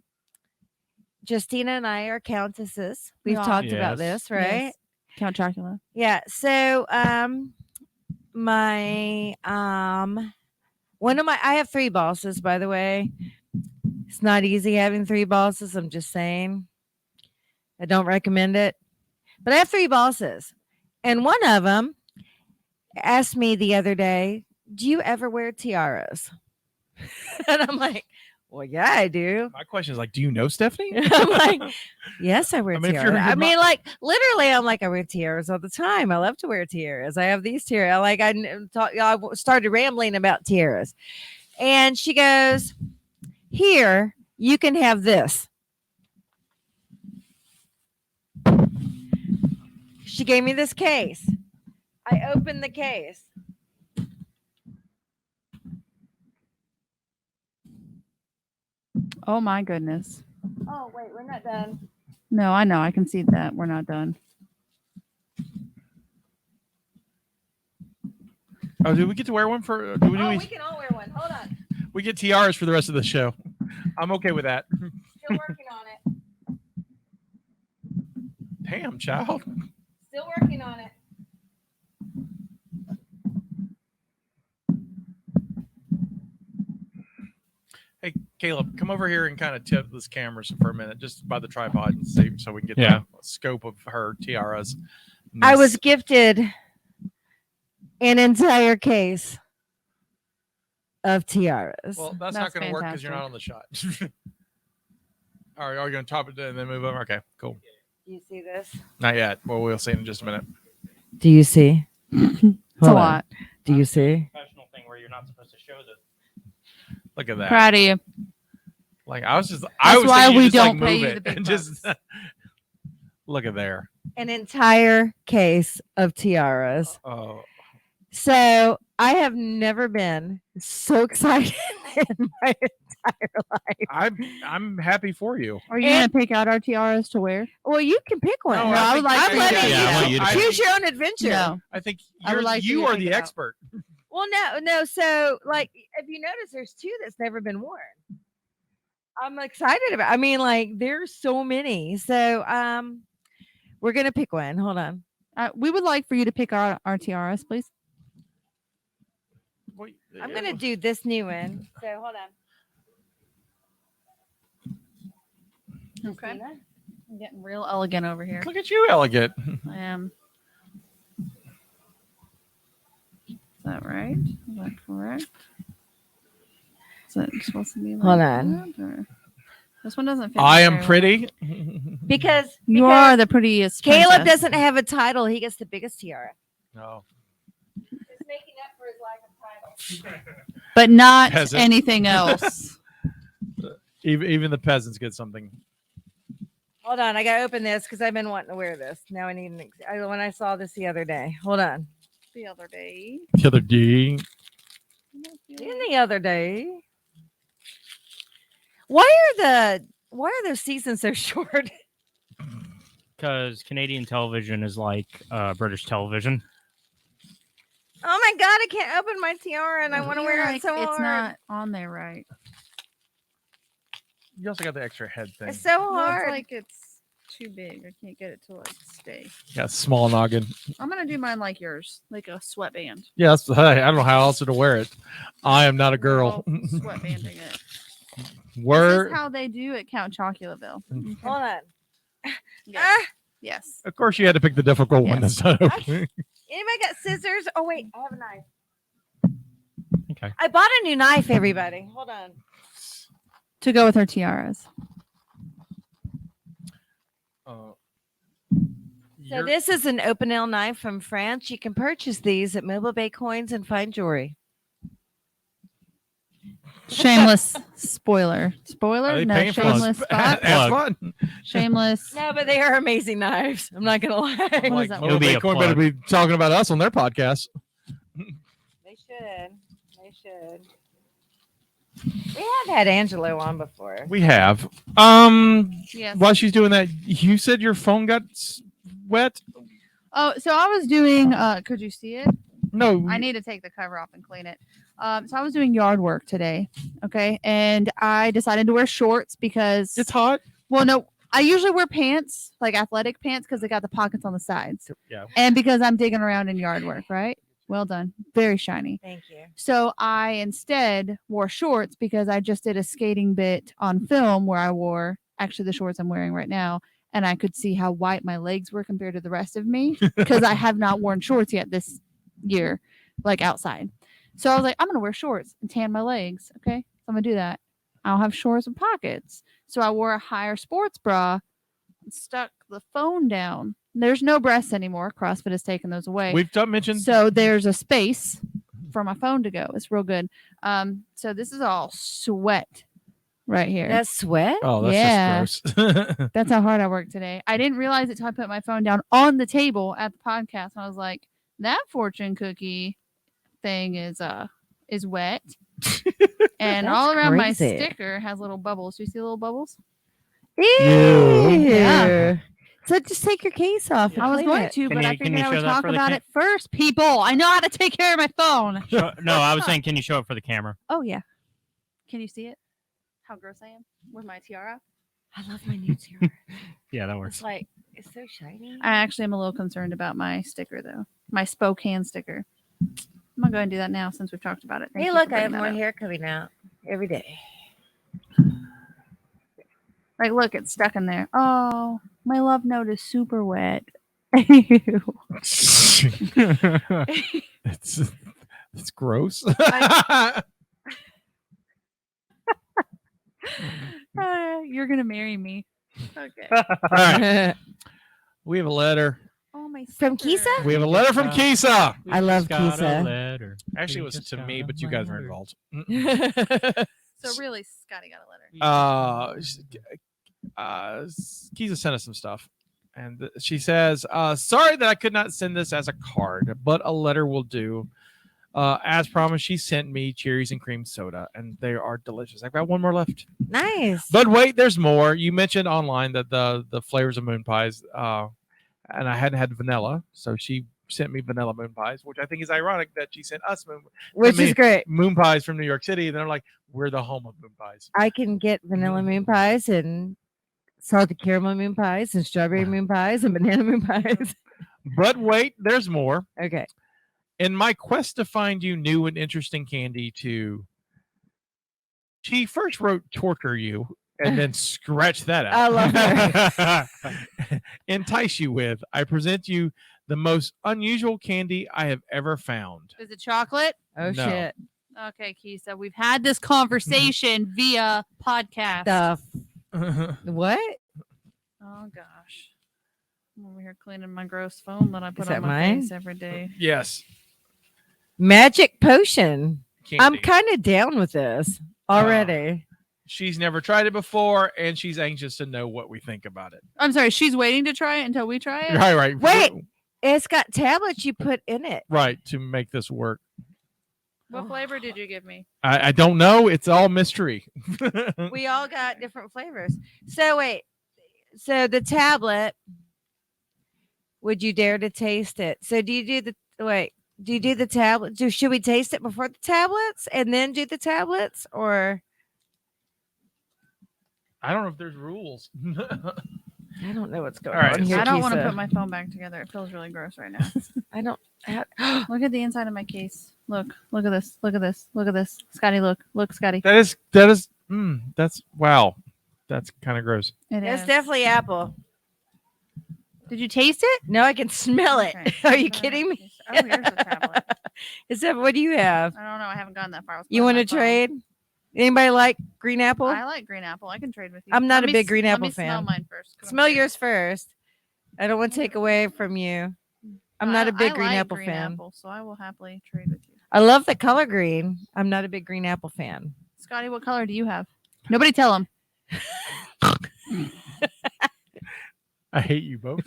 and I are countesses. We've Yeah. talked about Yes. this, right? Yes. Count Chocula. Yeah. So, my I have 3 bosses, by the way. It's not easy having 3 bosses. I'm just saying. I don't recommend it. But I have 3 bosses. And one of them asked me the other day, "Do you ever wear tiaras?" And I'm like, "Well, yeah, I do." My question is like, do you know Stephanie? I'm like, "Yes, I wear I mean, if you're tiaras." a I good mean, like literally, I'm like, I wear tiaras all the time. I love to wear tiaras. I have these tiaras. Like I started rambling about tiaras, and she goes, "Here, you can have this." She gave me this case. I opened the case. Oh my goodness. Oh, wait, we're not done. No, I know. I can see that. We're not done. Oh, do we get to wear one for? We can all wear one. Hold on. We get tiaras for the rest of the show. I'm okay with that. Still working on it. Damn, child. Still working on it. Hey, Caleb, come over here and kind of tip this camera for a minute, just by the tripod, and see so we can get Yeah. the scope of her tiaras. I was gifted an entire case of tiaras. Well, that's not That's going to work because you're not on the shot. Are you going to top it and then move over? Okay, cool. Do you see this? Not yet. Well, we'll see in just a minute. Do you see? It's Hold a on. lot. Do you see? Professional thing where you're not supposed to show the. Look at that. Proud of you. Like I was That's why thinking you we just, like, don't pay move you it the big and just look at there. An entire case of tiaras. Oh, So I have never been so excited in my entire life. I'm happy for you. Are you going to pick out our tiaras to wear? Well, you can pick one. No, No, I would like I'm for you letting to- you, Yeah, I want you to pick. choose your own adventure. No. I think I would like for you you to are pick the it out. expert. Well, no. So, like, if you notice, there's 2 that's never been worn. I'm excited about. I mean, like, there's so many. So, we're gonna pick one. Hold on. We would like for you to pick our tiaras, please. Wait, I'm gonna do this new one. So, hold on. Okay. I'm getting real elegant over here. Look at you, elegant. I am. Is that right? Is that correct? Is it supposed to be like Hold on. that, or- This one doesn't fit. I me am very well. pretty. Because You are the prettiest. Caleb princess. doesn't have a title. He gets the biggest tiara. No. He's making up for his lack of title. But not Peasant. anything else. Even the peasants get something. Hold on, I gotta open this because I've been wanting to wear this. Now I need when I saw this the other day. Hold on. The other day. The other day. In the other day. Why are those seasons so short? Because Canadian television is like British television. Oh my god, I can't open my tiara and I want to wear it Like, so it's hard. not on there right. You also got the extra head thing. It's so Well, hard. it's like it's too big. I can't get it to like stay. Got a small noggin. I'm gonna do mine like yours, like a sweatband. Yeah, that's, I don't know how else to wear it. I am not a girl. We're both sweatbanding it. This We're is how they do at Count Chocolate. Hold on. Yes. Yes. of course you had to pick the difficult one Yes. this time. Anybody got scissors? Oh wait, I have a knife. Okay. I bought a new knife, everybody. Hold on. To go with her tiaras. So You're- this is an Opinel knife from France. You can purchase these at Mobile Bay Coins and Fine Jewelry. Shameless spoiler. Are Spoiler? they No, paying for us? shameless spot. That's Plug. fun. Shameless. No, but they are amazing knives. I'm not gonna lie. What is Like, that? Mobile It'll be a Bitcoin better plug. be talking about us on their podcast. They should. They should. We have had Angelo on before. We have. Yes. While she's doing that, you said your phone got wet. Oh, so I was doing. Could you see it? No, I need to take the cover off and clean it. So I was doing yard work today. Okay, and I decided to wear shorts because it's hot. Well, no, I usually wear pants, like athletic pants, because they got the pockets on the sides. Yeah. And because I'm digging around in yard work, right? Well done. Very shiny. Thank you. So I instead wore shorts because I just did a skating bit on film where I wore actually the shorts I'm wearing right now. And I could see how white my legs were compared to the rest of me because I have not worn shorts yet this year, like outside. So I was like, I'm going to wear shorts and tan my legs. Okay. So I'm going to do that. I'll have shorts with pockets. So I wore a higher sports bra and stuck the phone down. There's no breasts anymore. CrossFit has taken those away. We've mentioned. So there's a space for my phone to go. It's real good. So this is all sweat right here. That's sweat? Oh, that's Yeah. just gross. That's how hard I worked today. I didn't realize it until I put my phone down on the table at the podcast. And I was like, that fortune cookie thing is wet. And That's all around my crazy. sticker has little bubbles. Do you see little bubbles? Ew. Yeah. So just take your case off. and I was clean going it. to, Can but you- I can figured you I would show that talk for the about ca- it first, people. I know how to take care of my phone. No, I was saying, can you show it for the camera? Oh, yeah. Can you see it? How gross I am with my tiara? I love my new tiara. Yeah, that works. It's like, it's so shiny. I actually am a little concerned about my sticker, though. My Spokane sticker. I'm going to go ahead and do that now since we've talked about it. Thank Hey, you look, for I have bringing more that up. hair coming out every day. Like, look, it's stuck in there. Oh, my love note is super wet. Ew. it's gross. You're going to marry me. Okay. All right. We have a letter. Oh, my From sticker. Kisa? We have a letter from Kisa. I love Just got a Kisa. letter. Actually, it We was just to got me, a but you guys were letter. involved. So, really, Scotty got a letter. Kisa sent us some stuff. And she says, sorry that I could not send this as a card, but a letter will do. As promised, she sent me cherries and cream soda, and they are delicious. I've got one more left. Nice. But wait, there's more. You mentioned online that the flavors of moon pies, and I hadn't had vanilla, so she sent me vanilla moon pies, which I think is ironic that she sent us Which me- is great. moon pies from New York City. And they're like, we're the home of moon pies. I can get vanilla moon pies and salted caramel moon pies and strawberry moon pies and banana moon pies. But wait, there's more. Okay. In my quest to find you new and interesting candy she first wrote torture you and then scratch that out. I love her. Entice you with. I present you the most unusual candy I have ever found. Is it chocolate? Oh, No. shit. Okay, Kisa, we've had this conversation via podcast. What? Oh, gosh. I'm over here cleaning my gross phone that I put that on my mine? face every day. Yes. Magic potion. Candy. I'm kind of down with this already. She's never tried it before, and she's anxious to know what we think about it. I'm sorry, she's waiting to try it until we try it? Right. Wait. It's got tablets you put in it. Right, to make this work. What flavor did you give me? I don't know. It's all mystery. We all got different flavors. So wait. So the tablet, would you dare to taste it? So do you do the tablet? Should we taste it before the tablets and then do the tablets, or I don't know if there's rules. I don't know what's going All right, on here. I don't want to Kisa. put my phone back together. It feels really gross right now. I don't. Look at the inside of my case. Look at this. Look at this. Look at this. Scotty, look, Scotty. That is that's wow. That's kind of gross. It's definitely apple. Did you taste it? No, I can smell it. Okay. Are you kidding me? Oh, here's the tablet. Except, what do you have? I don't know. I haven't gotten that far. I was You playing want to my phone. trade? Anybody like green apple? I like green apple. I can trade with you. I'm not Let a me big green let apple me Smell fan. mine first. 'cause I'm Smell curious. yours first. I don't want to take away from you. I'm not a big green like apple green fan. Apple, so I will happily trade with you. I love the color green. I'm not a big green apple fan. Scotty, what color do you have? Nobody tell him. I hate you both.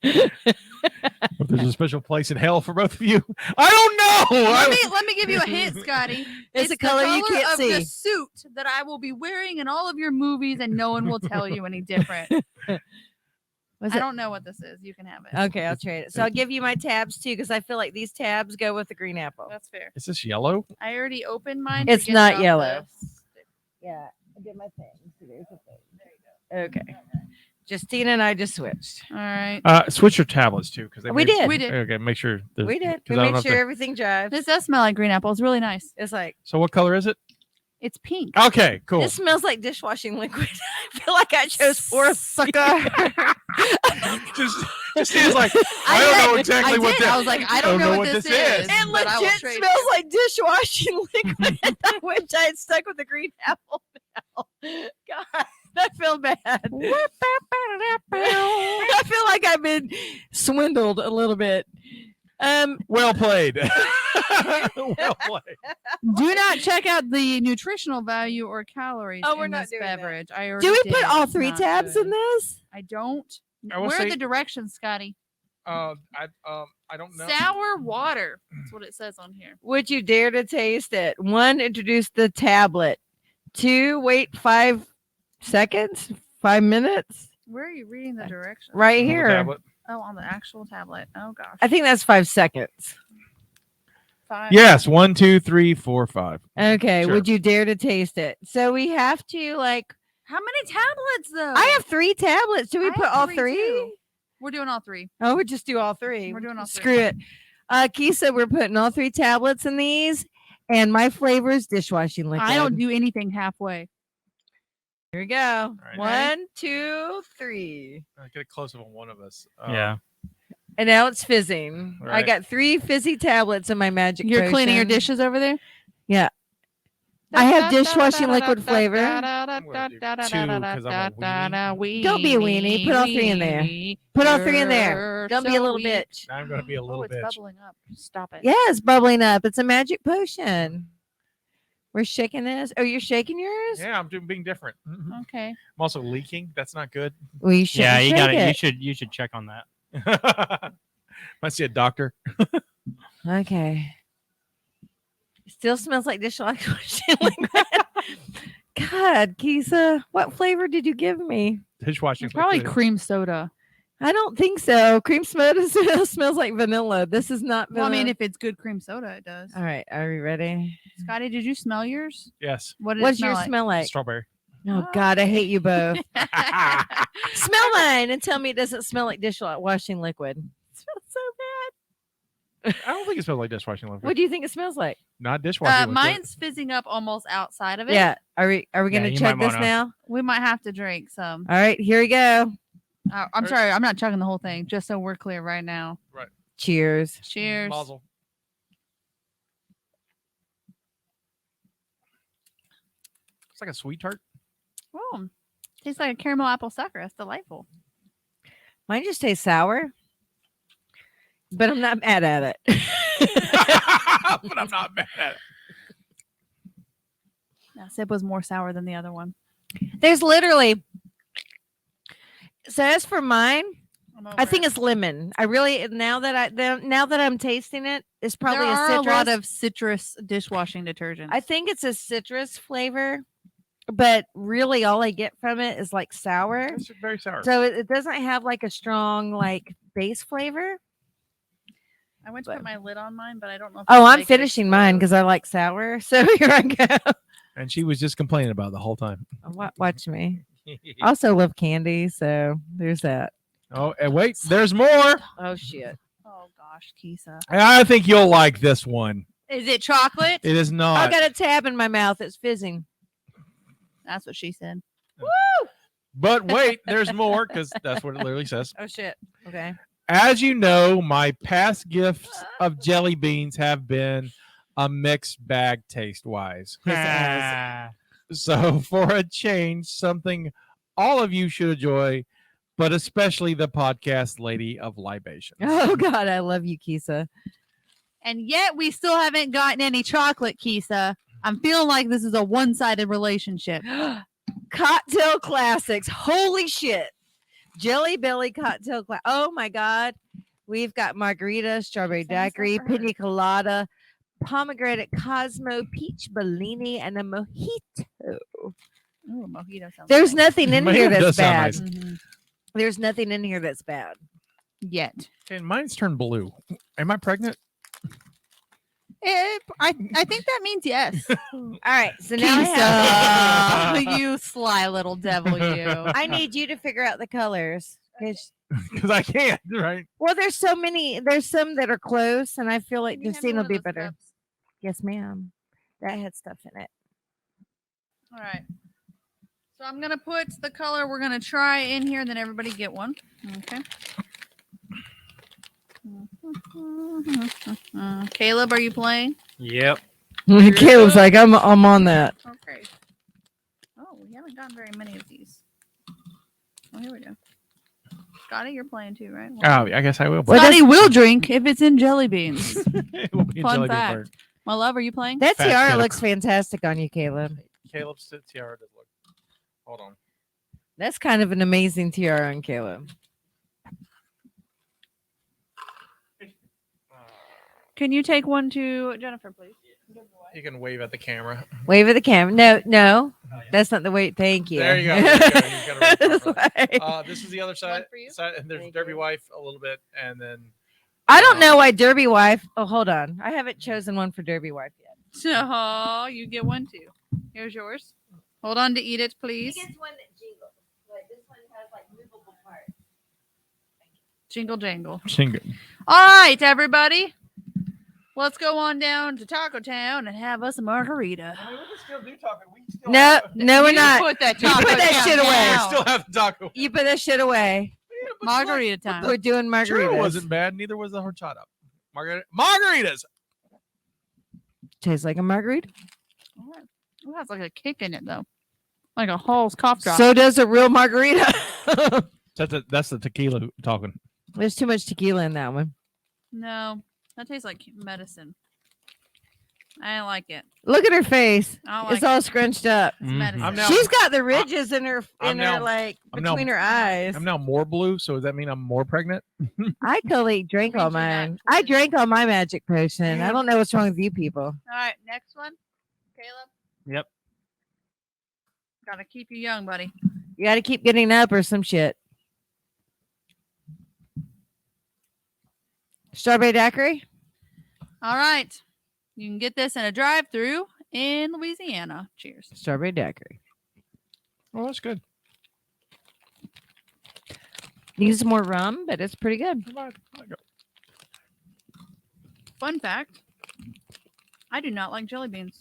If there's a special place in hell for both of you, I don't know. Let me give you a hint, Scotty. It's a the color you can't of see. the suit that I will be wearing in all of your movies, and no one will tell you any different. I don't know what this is. You can have it. Okay, I'll trade it. So I'll give you my tabs too, because I feel like these tabs go with the green apple. That's fair. Is this yellow? I already opened mine. It's to get not it off yellow. the- Yeah, I did my thing. So there's a thing. Okay. Justina and I just switched. All right. Switch your tablets too, because We did. We did. Okay, make sure. We did. 'cause We I don't made know if sure they- everything jives. This does smell like green apple. It's really nice. It's like, So what color is it? It's pink. Okay, cool. this smells like dishwashing liquid. I feel like I chose four Sucker. just seems like I don't know exactly what did. that. I was like, I don't know what this is. It but I will legit trade smells it. like dishwashing liquid. I wish I had stuck with the green apple now. God, I feel bad. I feel like I've been swindled a little bit. Well played. Well played. Do not check out the nutritional value or calories Oh, we're in not this doing that. beverage. I do already we did. put all It's 3 not tabs good. in this? I don't. I will Where say- are the directions, Scotty? I don't know. Sour water. That's what it says on here. Would you dare to taste it? 1, introduce the tablet. 2, wait 5 seconds, 5 minutes. Where are you reading the directions? Right On the here. tablet. Oh, on the actual tablet. Oh gosh. I think that's 5 seconds. 5. Yes, 1, 2, 3, 4, 5. Okay. Sure. Would you dare to taste it? So we have to like. How many tablets though? I have 3 tablets. Do we I put have all 3 3? too. We're doing all 3. Oh, we just do all 3. We're doing all 3. Screw it. Kisa, we're putting all 3 tablets in these, and my flavor is dishwashing liquid. I don't do anything halfway. Here we go. right. 1, 2, 3. Get a close up on one of us. Yeah. And now it's fizzing. I Right. got 3 fizzy tablets in my magic. You're cleaning your potion. dishes over there? Yeah. I have dishwashing liquid flavor. I'm gonna do 2 'cause I'm a weenie. Don't be a weenie. Put all 3 in there. Put all 3 in there. Don't be a little bitch. I'm going to be a Oh, little it's bitch. bubbling up. Stop it. Yeah, it's bubbling up. It's a magic potion. We're shaking this. Oh, you're shaking yours? Yeah, I'm being different. I'm Okay. also leaking. That's not good. We should. Yeah, you shake got it. it. You should check on that. Might see a doctor. Okay. Still smells like dishwashing liquid. God, Kisa, what flavor did you give me? Dishwashing. It's probably liquid. cream soda. I don't think so. Cream soda smells like vanilla. This is not Well, vanilla. I mean, if it's good cream soda, it does. All right, are we ready? Scotty, did you smell yours? Yes. What did What's it smell your like? smell like? Strawberry. Oh God, I hate you both. Smell mine and tell me it doesn't smell like dishwashing liquid. It smells so bad. I don't think it smells like dishwashing liquid. What do you think it smells like? Not dishwashing liquid. Mine's fizzing up almost outside of it. Yeah. Are we Yeah, gonna you chug might this wanna- now? We might have to drink some. All right, here we go. I'm sorry, I'm not chugging the whole thing, just so we're clear right now. Cheers. Cheers. Mazel. It's like a sweet tart. Oh, tastes like a caramel apple sucker. That's delightful. Mine just tastes sour, but I'm not mad at it. But I'm not mad at it. That sip was more sour than the other one. There's literally. So as for mine, I'm over I think it. it's lemon. I really now that I'm tasting it, it's probably there a are citrus. a lot of citrus dishwashing detergents. I think it's a citrus flavor, but really all I get from it is like sour. It's very sour. So it doesn't have like a strong like base flavor. I went to put my lid on mine, but I don't know. If Oh, it'll I'm make it finishing mine explode. because I like sour. So here I go. And she was just complaining about it the whole time. Watch me. I also love candy, so there's that. Oh, and wait, there's more. Oh shit. Oh gosh, Kisa. I think you'll like this one. Is it chocolate? It is I not. got a tab in my mouth. It's fizzing. That's what she said. But wait, there's more because that's what it literally says. Oh shit. Okay. As you know, my past gifts of jelly beans have been a mixed bag taste wise. So, for a change, something all of you should enjoy, but especially the podcast lady of libations. Oh God, I love you, Kisa. And yet we still haven't gotten any chocolate, Kisa. I'm feeling like this is a one-sided relationship. Cocktail classics. Holy shit. Jelly Belly cocktail. Oh my God. We've got margarita, strawberry daiquiri, pina colada, pomegranate Cosmo, peach Bellini, and a mojito. Ooh, mojito sounds There's nice. nothing in Mojito here that's does sound bad. nice. Mhm. There's nothing in here that's bad. Yet. Okay, mine's turned blue. Am I pregnant? I think that means yes. All right. So now I have. Kisa, you sly little devil, you. I need you to figure out the colors. 'Cause- Because I can't, right? Well, there's so many. There's some that are close, and I feel like Can you hand me Justine one will of be those better. cups? Yes, ma'am. That had stuff in it. All right. So I'm gonna put the color we're gonna try in here, and then everybody get one. Okay. Caleb, are you playing? Yep. Caleb's like, I'm on that. Okay. Oh, we haven't gotten very many of these. Oh, here we go. Scotty, you're playing too, right? Oh, I guess I will. Well, Scotty will drink if it's in jelly beans. It will be a Fun jelly bean fact. bird. My love, are you playing? That Fat tiara kid. looks fantastic on you, Caleb. Caleb's tiara does look. Hold on. That's kind of an amazing tiara on Caleb. Can you take one to Jennifer, please? You can wave at the camera. Wave at the camera. No, that's not the way. Thank you. There you go. There you go. You got it right This properly. way. This is the other side. for you? And there's Thank Derby you. Wife a little bit, and then I don't know why Derby Wife. Oh, hold on. I haven't chosen one for Derby Wife yet. Oh, you get one too. Here's yours. Hold on to eat it, please. one that jingles. Like this one has like movable parts. Jingle jangle. Sing it. All right, everybody. Let's go on down to Taco Town and have us a margarita. I mean, we can still do taco. We still No, we're You not. Put that You taco put that Town shit away. down. We still have the taco. You put that shit away. Margarita time. We're doing Sure, margaritas. it wasn't bad. Neither was the horchata. Margaritas. Tastes like a margarita. It has like a kick in it though, like a Hall's cough drop. So does a real margarita. That's the tequila talking. There's too much tequila in that one. No, that tastes like medicine. I don't like it. Look at her face. I don't like It's all scrunched up. It's Mhm. medicine. I'm now- She's got the ridges in her I'm now- like I'm now- between her eyes. I'm now more blue, so does that mean I'm more pregnant? I totally drank all Means you're not mine. I twins. drank all my magic potion. I don't know what's wrong with you people. All right, next one, Caleb. Yep. Gotta keep you young, buddy. You got to keep getting up or some shit. Strawberry daiquiri. All right, you can get this in a drive-through in Louisiana. Cheers. Strawberry daiquiri. Oh, that's good. Needs more rum, but it's pretty good. Fun fact: I do not like jelly beans.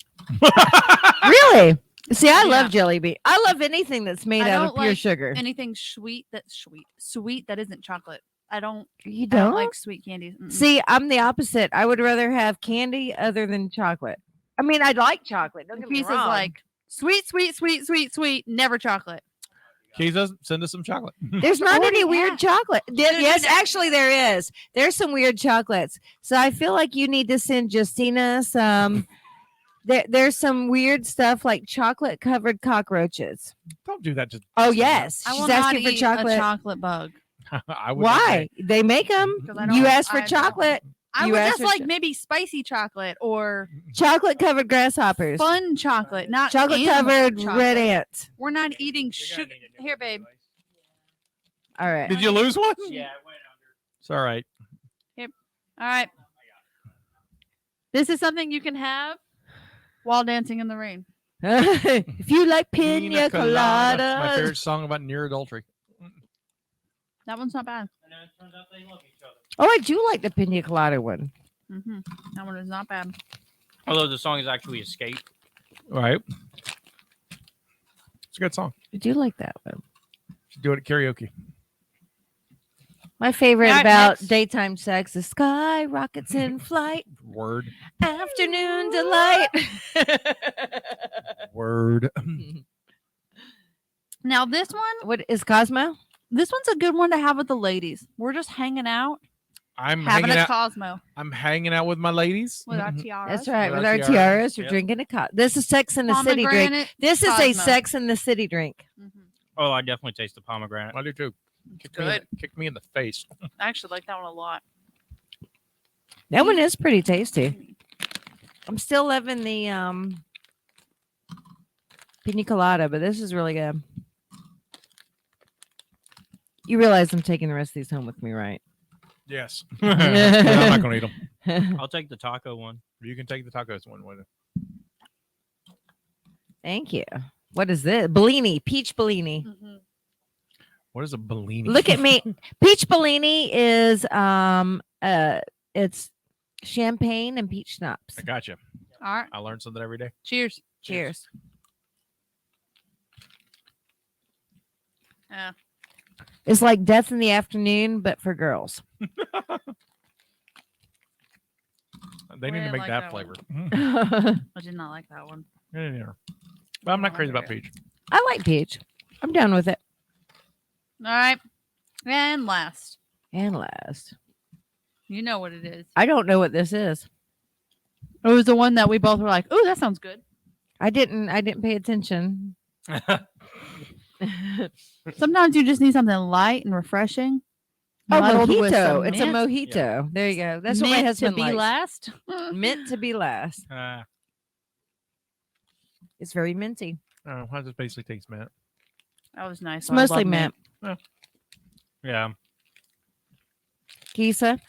Really? See, I Yeah. love jelly bean. I love anything that's made I out of don't pure like sugar. Anything sweet that's sweet that isn't chocolate. I don't You I don't? don't like sweet candies. Mm-mm. See, I'm the opposite. I would rather have candy other than chocolate. I mean, I like chocolate. Don't get me Kisa's wrong. like sweet, never chocolate. Kisa, send us some chocolate. There's not already any weird have. chocolate. No, Yes, no. actually, there is. There's some weird chocolates. So I feel like you need to send Jestina some. There's some weird stuff like chocolate covered cockroaches. Don't do that. Just Oh yes, I she's will not asking for eat chocolate. a chocolate bug. I would Why? They make them. 'Cause I You don't- asked for I don't- chocolate. I You would asked just for like cho- maybe spicy chocolate or Chocolate covered grasshoppers. fun chocolate, not Chocolate animal covered chocolate. red ants. We're not eating sugar. Here, babe. All right. Did you lose one? Yeah, it went under. It's all right. All right. This is something you can have while dancing in the rain. If you like pina My coladas. favorite song about near adultery. That one's not bad. And then it turns out they love each other. Oh, I do like the pina colada one. Mm-hmm. That one is not bad. Although the song is actually Escape. All right. It's a good song. I do like that one. Should do it at karaoke. My favorite All right, about next. daytime sex is sky rockets in flight, Word. afternoon delight. Word. Now this one, What is Cosmo? this one's a good one to have with the ladies. We're just hanging out, I'm having hanging a out. Cosmo I'm hanging out with my ladies. with our tiaras. That's right. With With our our tiaras. tiaras, we're Yep. drinking a This is Sex in the City drink. Pomegranate. This is a Cosmo. Sex in the City drink. Mhm. Oh, I definitely taste the pomegranate. I do too. Good. Kick me in the face. I actually like that one a lot. That one is pretty tasty. I'm still loving the pina colada, but this is really good. You realize I'm taking the rest of these home with me, right? Yes. I'm not going to eat them. I'll take the taco one. You can take the tacos one with it. Thank you. What is this? Bellini, peach Bellini. Mhm. What is a Bellini? Look at me. Peach Bellini is it's champagne and peach schnapps. I got you. All right. I learn something every day. Cheers. Cheers. Yeah. It's like Death in the Afternoon, but for girls. They need I to make like that that flavor. I I did not like that one. Yeah. But I'm not crazy about peach. like peach. I'm down with it. All right. And last, And last, you know what it is. I don't know what this is. It was the one that we both were like, "Ooh, that sounds good." I didn't pay attention. Sometimes you just need something light and refreshing. Oh, muddled with mojito. some It's a mint. mojito. There you go. That's what my Meant husband to be likes. last. Meant to be last. It's very minty. How does it basically taste, Matt? That was nice. It's I mostly love mint. mint. Yeah. Kisa,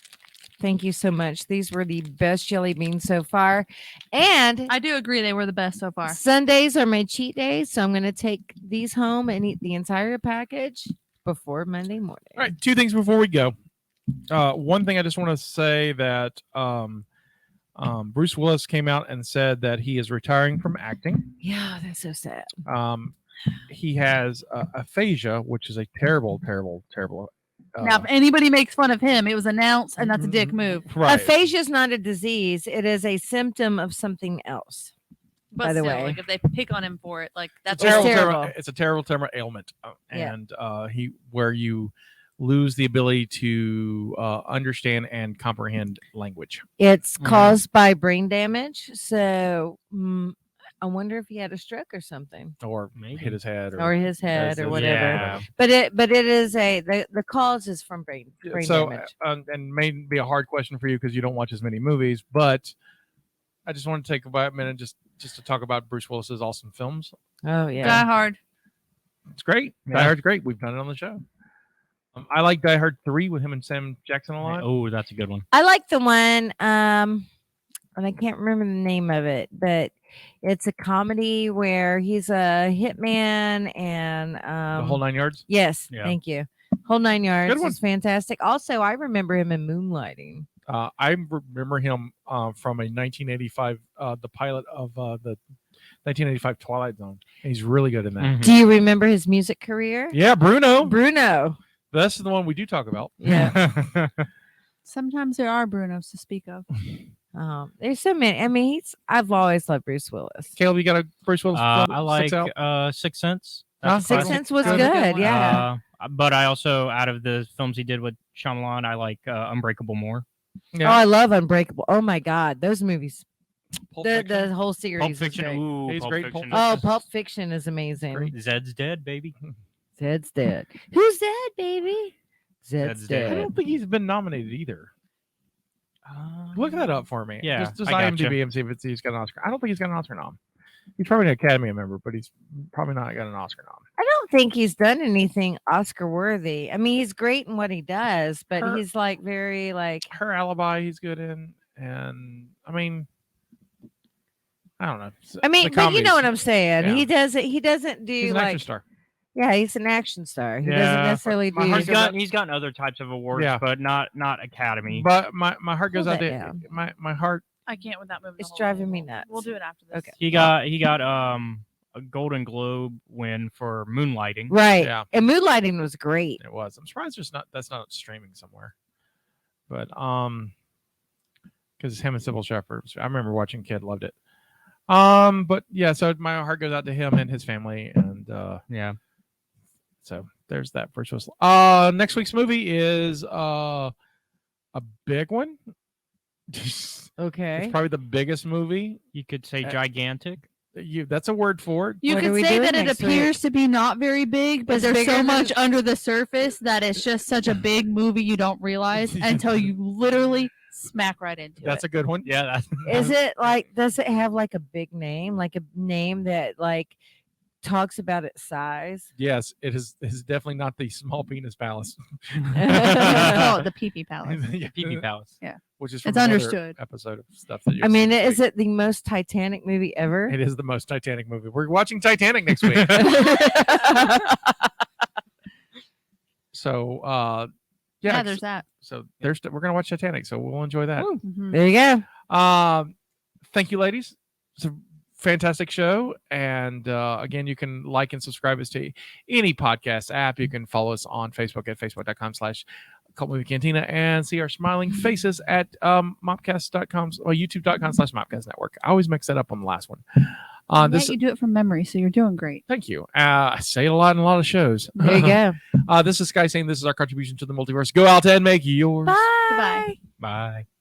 thank you so much. These were the best jelly beans so far. And I do agree they were the best so far. Sundays are my cheat days, so I'm going to take these home and eat the entire package before Monday morning. All right, two things before we go. One thing I just want to say that Bruce Willis came out and said that he is retiring from acting. Yeah, that's so sad. He has aphasia, which is a terrible, terrible, terrible. Now, if anybody makes fun of him, it was announced, and that's a dick move. Right. Aphasia is not a disease; it is a symptom of something else. But By the still, way. like if they pick on him for it, like that's It's all. terrible. It's a terrible, terrible ailment, Yeah. and where you lose the ability to understand and comprehend language. It's Mhm. caused by brain damage. So I wonder if he had a stroke or something, Or Maybe. hit his head, or his head, or whatever. Yeah. But it is the cause is from brain so, damage. and may be a hard question for you because you don't watch as many movies, but I just want to take about a minute just to talk about Bruce Willis's awesome films. Oh yeah. Die Hard. It's great. Yeah. Die Hard's great. We've done it on the show. I like Die Hard 3 with him and Sam Jackson a lot. Oh, that's a good one. I like the one, and I can't remember the name of it, but it's a comedy where he's a hitman and The Whole Nine Yards. yes, Yeah. thank you. Whole 9 yards Good one. is fantastic. Also, I remember him in Moonlighting. I remember him from a 1985, the pilot of the 1985 Twilight Zone. He's really good in that. Mhm. Do you remember his music career? Yeah, Bruno. Bruno. That's the one we do talk about. Yeah. Sometimes there are Brunos to speak of. There's so many. I mean, I've always loved Bruce Willis. Caleb, you got a Bruce Willis? I film like sticks out? Sixth Sense. Huh? That's a Sixth classic. Sense was That was a good good. one. Yeah. But I also, out of the films he did with Shyamalan, I like Unbreakable more. Oh, I love Unbreakable. Oh my God, those movies. Pulp The Fiction. whole series. Pulp is Fiction. great. Ooh, He's Pulp great. Fiction. Oh, Pulp Fiction is amazing. Great. Zed's dead, baby. Zed's dead. Who's dead, baby? Zed's Zed's dead. I don't think he's been nominated either. Look that up for me. Yeah, just I gotcha. IMDb and see if he's got an Oscar. I don't think he's got an Oscar nom. He's probably an Academy member, but he's probably not got an Oscar nom. I don't think he's done anything Oscar worthy. I mean, he's great in what he does, but Her- he's like very like Her Alibi, he's good in, and I mean, I don't know. I mean, The but you know comedies. what I'm saying. Yeah. He doesn't do He's an action like star. yeah, he's an action star. He Yeah, doesn't necessarily my do heart's He's gotten other types of awards, Yeah. but not Academy. But my heart goes Hold out that to my heart. I can't with that movie. It's driving me nuts. We'll do it after this. Okay. He got a Golden Globe win for Moonlighting. Right. Yeah. And Moonlighting was great. It was. I'm surprised that's not streaming somewhere. But because it's him and Sybil Shepherd. I remember watching Kid, loved it. But yeah, so my heart goes out to him and his family, and Yeah. so there's that virtuous. Next week's movie is a big one. It's Okay. probably the biggest movie. You could say gigantic. That's a word for it. You What are could we say doing that it next appears to be not very big, but It's there's bigger so than- much under the surface that it's just such a big movie you don't realize until you literally smack right into That's it. a good one. Yeah. That's, Is it like, does it have like a big name? Like a name that like talks about its size? Yes, it is. It's definitely not the Small Penis Palace. Oh, the Pee Pee Palace. Yeah. Pee-Pee Palace. Which is from It's another understood. episode of stuff that I mean, is it the most Titanic movie ever? It is the most Titanic movie. We're watching Titanic next week. So Yeah, yeah, there's that. so we're gonna watch Titanic, so we'll enjoy that. Mhm. There you go. Thank you, ladies. It's a fantastic show, and again, you can like and subscribe us to any podcast app. You can follow us on Facebook at facebook.com/Cult Movie Cantina, and see our smiling faces at mopcast.com or youtube.com/mopcast network. I always mix that up on the last one. This You do it from memory, so you're doing great. Thank you. I say it a lot in a lot of shows. There you go. This is Sky saying this is our contribution to the multiverse. Go out and make yours. Bye. Goodbye. Bye.